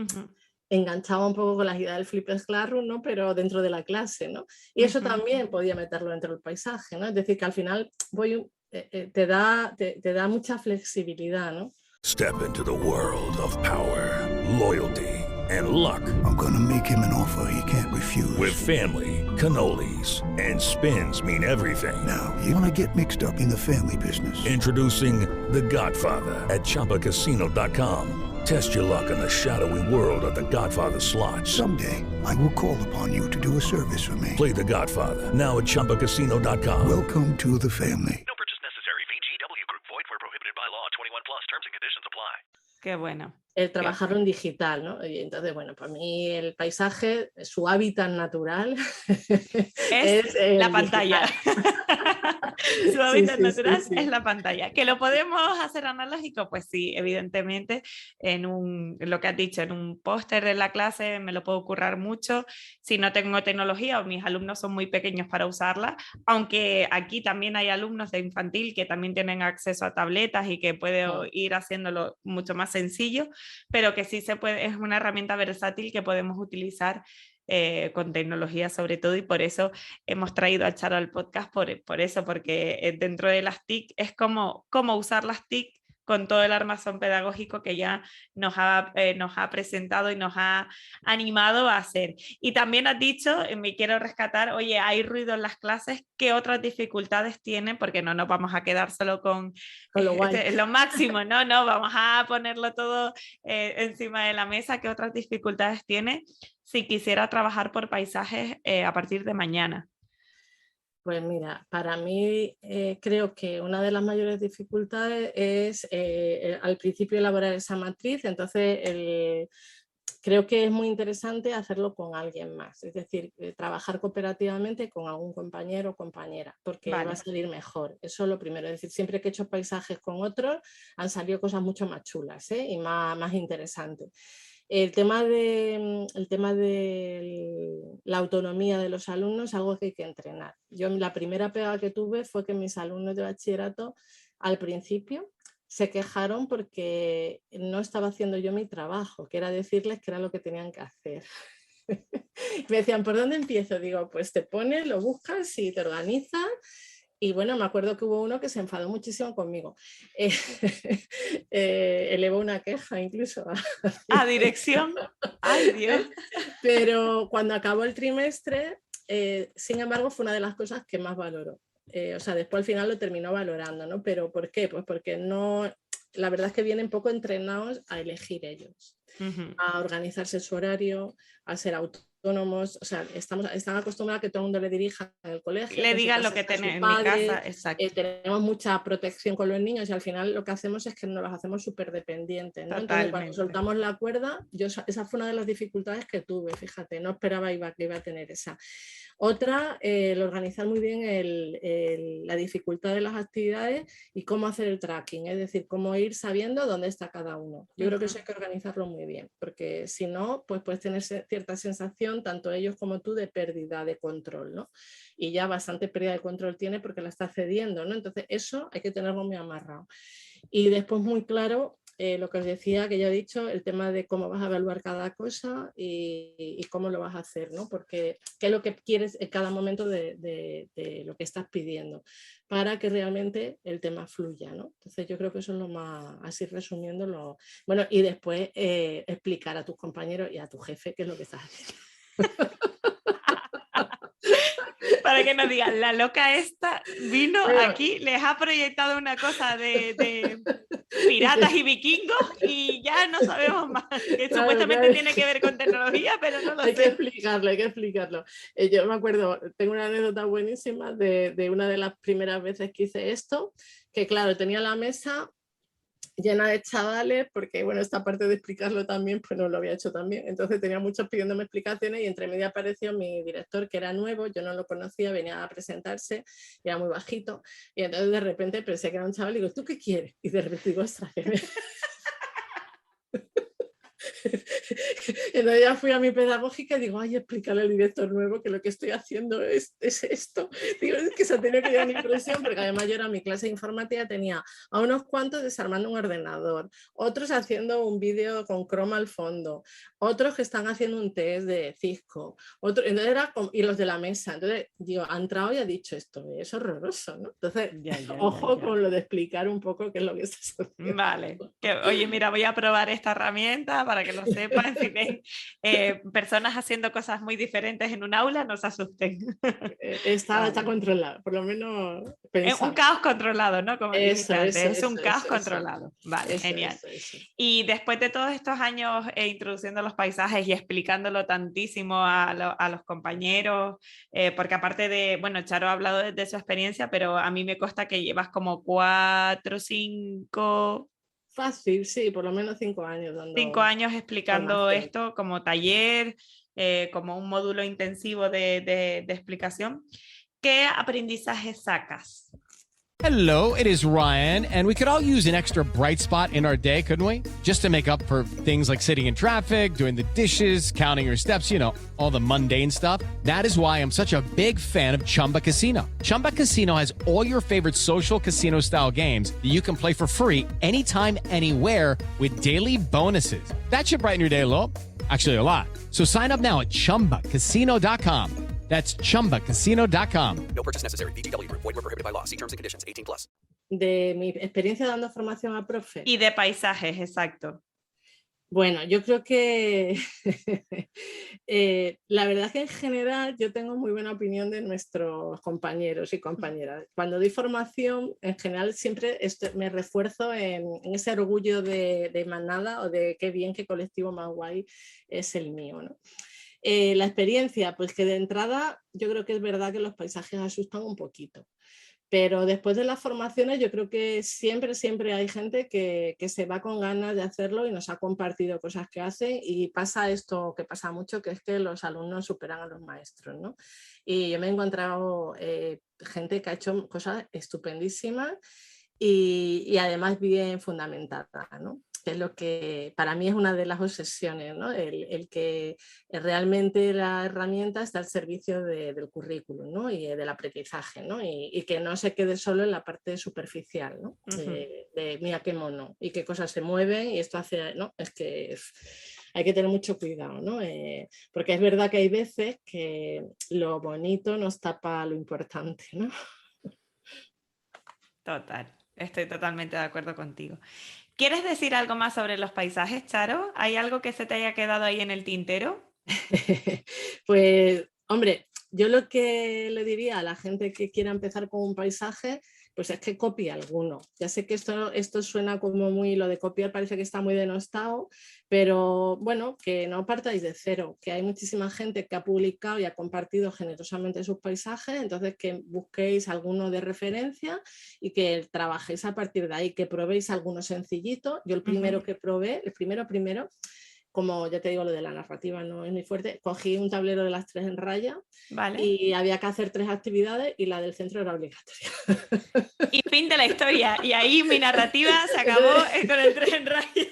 enganchaba un poco con las ideas del Flipped Classroom, ¿no? Pero dentro de la clase, ¿no? Y eso también podía meterlo dentro del paisaje, ¿no? Es decir, que al final te da mucha flexibilidad, ¿no? Step into the world of power, loyalty, and luck. I'm gonna make him an offer he can't refuse. With family, cannolis, and spins mean everything. Now, you wanna get mixed up in the family business. Introducing The Godfather at ChumbaCasino.com. Test your luck in the shadowy world of The Godfather slot. Someday, I will call upon you to do a service for me. Play The Godfather now at ChumbaCasino.com. Welcome to the family. No purchase necessary. VGW Group. Void where prohibited by law. 21 plus. Terms and conditions apply. Qué bueno. El trabajarlo en digital, ¿no? Y entonces, bueno, para mí el paisaje, su hábitat natural es la pantalla. Su hábitat natural es la pantalla. ¿Que lo podemos hacer analógico? Pues sí, evidentemente, lo que has dicho, en un póster de la clase me lo puedo currar mucho. Si no tengo tecnología o mis alumnos son muy pequeños para usarla, aunque aquí también hay alumnos de infantil que también tienen acceso a tabletas y que puedo ir haciéndolo mucho más sencillo, pero que sí se puede, es una herramienta versátil que podemos utilizar con tecnología sobre todo, y por eso hemos traído a Charo al podcast, por eso, porque dentro de las TIC es cómo usar las TIC con todo el armazón pedagógico que ya nos ha presentado y nos ha animado a hacer. Y también has dicho, me quiero rescatar, oye, hay ruido en las clases, ¿qué otras dificultades tienen? Porque no nos vamos a quedar solo con lo máximo, no, vamos a ponerlo todo encima de la mesa. ¿Qué otras dificultades tiene si quisiera trabajar por paisajes a partir de mañana? Pues mira, para mí creo que una de las mayores dificultades es al principio elaborar esa matriz. Entonces creo que es muy interesante hacerlo con alguien más, es decir, trabajar cooperativamente con algún compañero o compañera, porque va a salir mejor. Eso es lo primero, es decir, siempre que he hecho paisajes con otros han salido cosas mucho más chulas y más interesantes. El tema de la autonomía de los alumnos es algo que hay que entrenar. Yo la primera pega que tuve fue que mis alumnos de bachillerato al principio se quejaron porque no estaba haciendo yo mi trabajo, que era decirles qué era lo que tenían que hacer. Me decían, ¿por dónde empiezo? Digo, pues te pones, lo buscas y te organizas. Y bueno, me acuerdo que hubo uno que se enfadó muchísimo conmigo. Elevó una queja incluso. ¿A dirección? ¡Ay, Dios! Pero cuando acabó el trimestre, sin embargo, fue una de las cosas que más valoró. o sea, después al final lo terminó valorando, ¿no? Pero ¿por qué? Pues porque no, la verdad es que vienen poco entrenados a elegir ellos, a organizarse su horario, a ser autónomos, o sea, están acostumbrados a que todo el mundo le dirija en el colegio. Le digan lo que tiene en mi casa, exacto. Tenemos mucha protección con los niños y al final lo que hacemos es que nos los hacemos súper dependientes, ¿no? Entonces, cuando soltamos la cuerda, esa fue una de las dificultades que tuve, fíjate, no esperaba que iba a tener esa. Otra, el organizar muy bien la dificultad de las actividades y cómo hacer el tracking, es decir, cómo ir sabiendo dónde está cada uno. Yo creo que eso hay que organizarlo muy bien, porque si no, pues puedes tener cierta sensación, tanto ellos como tú, de pérdida de control, ¿no? Y ya bastante pérdida de control tiene porque la está cediendo, ¿no? Entonces eso hay que tenerlo muy amarrado. Y después muy claro, lo que os decía, que ya he dicho, el tema de cómo vas a evaluar cada cosa y cómo lo vas a hacer, ¿no? Porque qué es lo que quieres en cada momento de lo que estás pidiendo, para que realmente el tema fluya, ¿no? Entonces yo creo que eso es lo más, así resumiendo, bueno, y después explicar a tus compañeros y a tu jefe qué es lo que estás haciendo. Para que nos digan, la loca esta vino aquí, les ha proyectado una cosa de piratas y vikingos y ya no sabemos más, que supuestamente tiene que ver con tecnología, pero no lo sé. Hay que explicarlo. Yo me acuerdo, tengo una anécdota buenísima de una de las primeras veces que hice esto, que claro, tenía la mesa llena de chavales, porque bueno, esta parte de explicarlo también, pues no lo había hecho también, entonces tenía muchos pidiéndome explicaciones y entre medio apareció mi director, que era nuevo, yo no lo conocía, venía a presentarse, era muy bajito, y entonces de repente pensé que era un chaval y digo, ¿tú qué quieres? Y de repente digo, ostras, entonces ya fui a mi pedagógica y digo, ay, explícale al director nuevo que lo que estoy haciendo es esto. Digo, es que se ha tenido que dar mi impresión, porque además yo era mi clase de informática, tenía a unos cuantos desarmando un ordenador, otros haciendo un vídeo con croma al fondo, otros que están haciendo un test de Cisco, entonces y los de la mesa. Entonces digo, ha entrado y ha dicho esto, es horroroso, ¿no? Entonces, ojo con lo de explicar un poco qué es lo que estás haciendo. Vale, oye, mira, voy a probar esta herramienta para que lo sepan. Si ven personas haciendo cosas muy diferentes en un aula, no se asusten. Está controlado, por lo menos pensar. Es un caos controlado, ¿no? Como es un caos controlado. Vale, eso, genial. Eso. Y después de todos estos años introduciendo los paisajes y explicándolo tantísimo a los compañeros, porque aparte de, bueno, Charo ha hablado de su experiencia, pero a mí me consta que llevas como 4 o 5... Fácil, sí, por lo menos 5 años. 5 años explicando esto como taller, como un módulo intensivo de explicación. ¿Qué aprendizaje sacas? Hello, it is Ryan, and we could all use an extra bright spot in our day, couldn't we? Just to make up for things like sitting in traffic, doing the dishes, counting your steps, you know, all the mundane stuff. That is why I'm such a big fan of Chumba Casino. Chumba Casino has all your favorite social casino-style games that you can play for free anytime, anywhere with daily bonuses. That should brighten your day a little. Actually, a lot. So sign up now at ChumbaCasino.com. That's ChumbaCasino.com. No purchase necessary. VGW Group. Void where prohibited by law. See terms and conditions. 18+. De mi experiencia dando formación a profe. Y de paisajes, exacto. Bueno, yo creo que la verdad es que en general yo tengo muy buena opinión de nuestros compañeros y compañeras. Cuando doy formación, en general siempre me refuerzo en ese orgullo de manada o de qué bien, qué colectivo más guay es el mío, ¿no? La experiencia, pues que de entrada yo creo que es verdad que los paisajes asustan un poquito, pero después de las formaciones yo creo que siempre hay gente que se va con ganas de hacerlo y nos ha compartido cosas que hace, y pasa esto que pasa mucho, que es que los alumnos superan a los maestros, ¿no? Y yo me he encontrado gente que ha hecho cosas estupendísimas y además bien fundamentadas, ¿no? Que es lo que para mí es una de las obsesiones, ¿no? El que realmente la herramienta está al servicio del currículum, ¿no? Y del aprendizaje, ¿no? Y que no se quede solo en la parte superficial, ¿no? De mira qué mono y qué cosas se mueven y esto hace, ¿no? Es que hay que tener mucho cuidado, ¿no? Porque es verdad que hay veces que lo bonito nos tapa lo importante, ¿no? Total, estoy totalmente de acuerdo contigo. ¿Quieres decir algo más sobre los paisajes, Charo? ¿Hay algo que se te haya quedado ahí en el tintero? Pues, hombre, yo lo que le diría a la gente que quiera empezar con un paisaje, pues es que copie alguno. Ya sé que esto suena como muy, lo de copiar parece que está muy denostado, pero bueno, que no partáis de cero, que hay muchísima gente que ha publicado y ha compartido generosamente sus paisajes, entonces que busquéis alguno de referencia y que trabajéis a partir de ahí, que probéis alguno sencillito. Yo el primero que probé, el primero, como ya te digo, lo de la narrativa no es muy fuerte, cogí un tablero de las 3 en raya, ¿vale? Y había que hacer 3 actividades y la del centro era obligatoria. Y fin de la historia. Y ahí mi narrativa se acabó con el 3 en raya.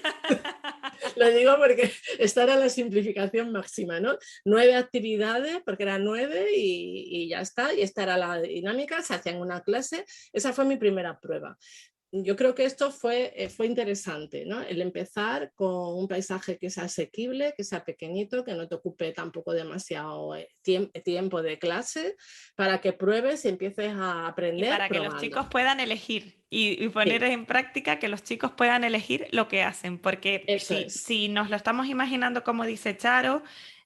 Lo digo porque esta era la simplificación máxima, ¿no? 9 actividades, porque eran 9 y ya está. Y esta era la dinámica, se hacía en una clase. Esa fue mi primera prueba. Yo creo que esto fue interesante, ¿no? El empezar con un paisaje que sea asequible, que sea pequeñito, que no te ocupe tampoco demasiado tiempo de clase, para que pruebes y empieces a aprender. Y para que los chicos puedan elegir y poner en práctica, que los chicos puedan elegir lo que hacen, porque si nos lo estamos imaginando como dice Charo,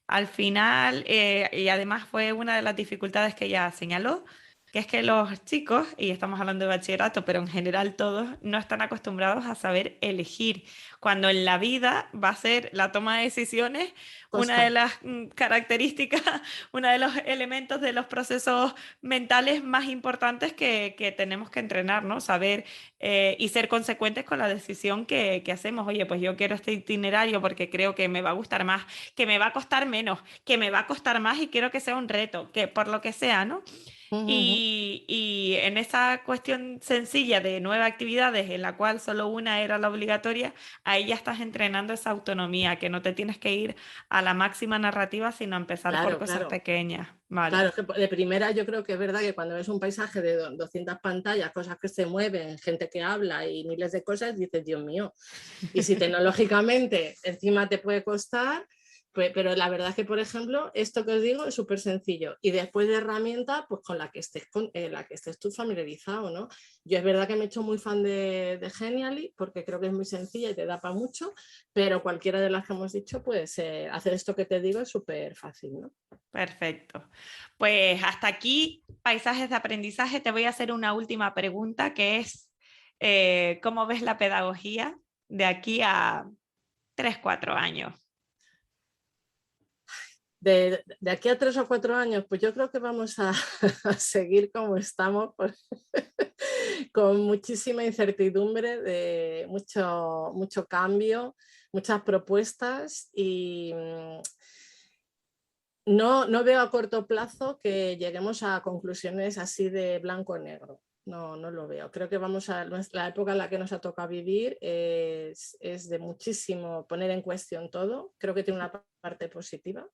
al final, y además fue una de las dificultades que ella señaló, que es que los chicos, y estamos hablando de bachillerato, pero en general todos, no están acostumbrados a saber elegir, cuando en la vida va a ser la toma de decisiones una de las características, uno de los elementos de los procesos mentales más importantes que tenemos que entrenar, ¿no? Saber y ser consecuentes con la decisión que hacemos. Oye, pues yo quiero este itinerario porque creo que me va a gustar más, que me va a costar menos, que me va a costar más y quiero que sea un reto, que por lo que sea, ¿no? Y en esa cuestión sencilla de 9 actividades en la cual solo una era la obligatoria, ahí ya estás entrenando esa autonomía, que no te tienes que ir a la máxima narrativa, sino empezar por cosas pequeñas. Vale. Claro, que de primera yo creo que es verdad que cuando ves un paisaje de 200 pantallas, cosas que se mueven, gente que habla y miles de cosas, dices, Dios mío. Y si tecnológicamente encima te puede costar... Pero la verdad es que, por ejemplo, esto que os digo es súper sencillo y después de herramientas pues con la que estés tú familiarizado, ¿no? Yo es verdad que me he hecho muy fan de Genially porque creo que es muy sencilla y te da para mucho, pero cualquiera de las que hemos dicho, pues hacer esto que te digo es súper fácil, ¿no? Perfecto. Pues hasta aquí, paisajes de aprendizaje. Te voy a hacer una última pregunta que es, ¿cómo ves la pedagogía de aquí a 3-4 años? De aquí a 3 o 4 años, pues yo creo que vamos a seguir como estamos, con muchísima incertidumbre, de mucho cambio, muchas propuestas y no veo a corto plazo que lleguemos a conclusiones así de blanco o negro. No lo veo. Creo que la época en la que nos ha tocado vivir es de muchísimo poner en cuestión todo. Creo que tiene una parte positiva.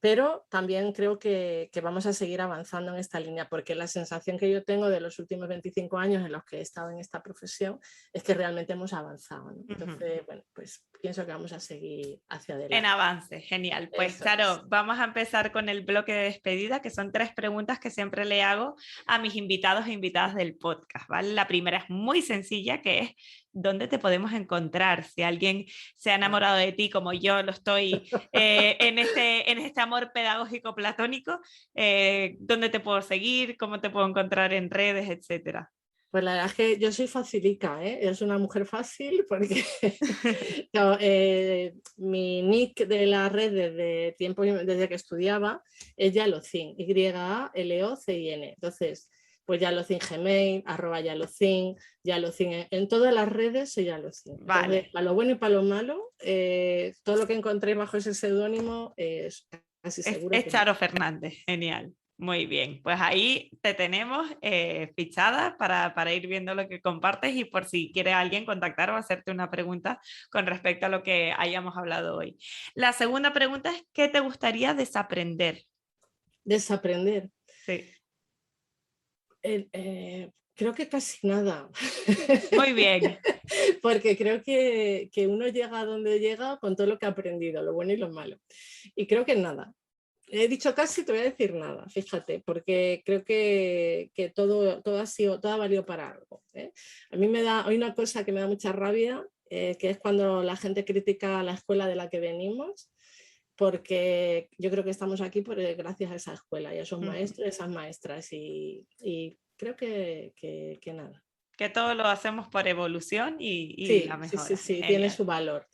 Pero también creo que vamos a seguir avanzando en esta línea, porque la sensación que yo tengo de los últimos 25 años en los que he estado en esta profesión es que realmente hemos avanzado, ¿no? Entonces, bueno, pues pienso que vamos a seguir hacia adelante. En avance, genial. Pues claro, vamos a empezar con el bloque de despedida, que son 3 preguntas que siempre le hago a mis invitados e invitadas del podcast, ¿vale? La primera es muy sencilla, que es ¿dónde te podemos encontrar? Si alguien se ha enamorado de ti como yo lo estoy en este amor pedagógico platónico, ¿dónde te puedo seguir? ¿Cómo te puedo encontrar en redes, etcétera? Pues la verdad es que yo soy facilica, ¿eh? Es una mujer fácil porque mi nick de la red desde que estudiaba es Yalocin, YALOCIN. Entonces, pues Yalocin Gmail, @Yalocin, Yalocin en todas las redes soy Yalocin. Vale. Entonces, para lo bueno y para lo malo, todo lo que encontré bajo ese seudónimo es casi seguro. Es Charo Fernández, genial. Muy bien, pues ahí te tenemos fichada para ir viendo lo que compartes y por si quiere alguien contactar o hacerte una pregunta con respecto a lo que hayamos hablado hoy. La segunda pregunta es, ¿qué te gustaría desaprender? Desaprender. Sí. Creo que casi nada. Muy bien. Porque creo que uno llega a donde llega con todo lo que ha aprendido, lo bueno y lo malo. Y creo que nada. He dicho casi, te voy a decir nada, fíjate, porque creo que todo ha valido para algo, ¿eh? A mí hay una cosa que me da mucha rabia, que es cuando la gente critica a la escuela de la que venimos, porque yo creo que estamos aquí gracias a esa escuela y a esos maestros y esas maestras y creo que nada. Que todo lo hacemos por evolución y la mejora. Sí, tiene su valor.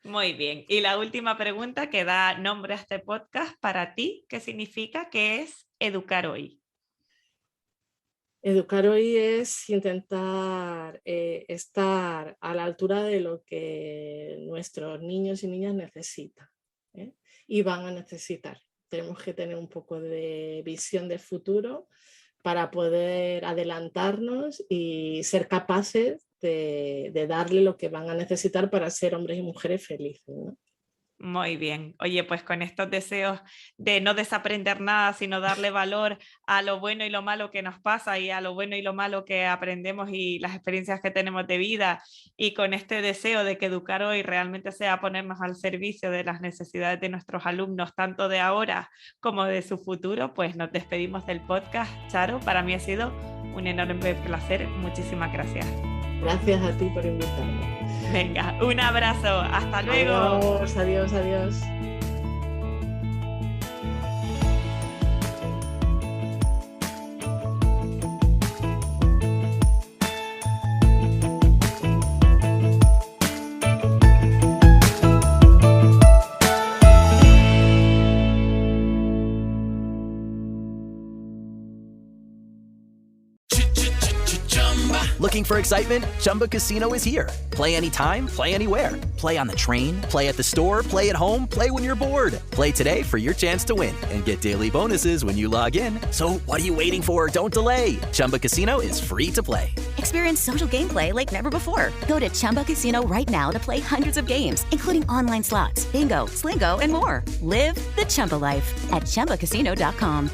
Muy bien. Y la última pregunta que da nombre a este podcast para ti, ¿qué significa? ¿Qué es educar hoy? Educar hoy es intentar estar a la altura de lo que nuestros niños y niñas necesitan, ¿eh? Y van a necesitar. Tenemos que tener un poco de visión de futuro para poder adelantarnos y ser capaces de darle lo que van a necesitar para ser hombres y mujeres felices, ¿no? Muy bien. Oye, pues con estos deseos de no desaprender nada, sino darle valor a lo bueno y lo malo que nos pasa y a lo bueno y lo malo que aprendemos y las experiencias que tenemos de vida, y con este deseo de que educar hoy realmente sea ponernos al servicio de las necesidades de nuestros alumnos, tanto de ahora como de su futuro, pues nos despedimos del podcast. Charo, para mí ha sido un enorme placer. Muchísimas gracias. Gracias a ti por invitarme. Venga, un abrazo. Hasta luego. Adiós. Looking for excitement? Chumba Casino is here. Play anytime, play anywhere. Play on the train, play at the store, play at home, play when you're bored. Play today for your chance to win and get daily bonuses when you log in. So what are you waiting for? Don't delay. Chumba Casino is free to play. Experience social gameplay like never before. Go to Chumba Casino right now to play hundreds of games, including online slots, bingo, Slingo, and more. Live the Chumba life at ChumbaCasino.com.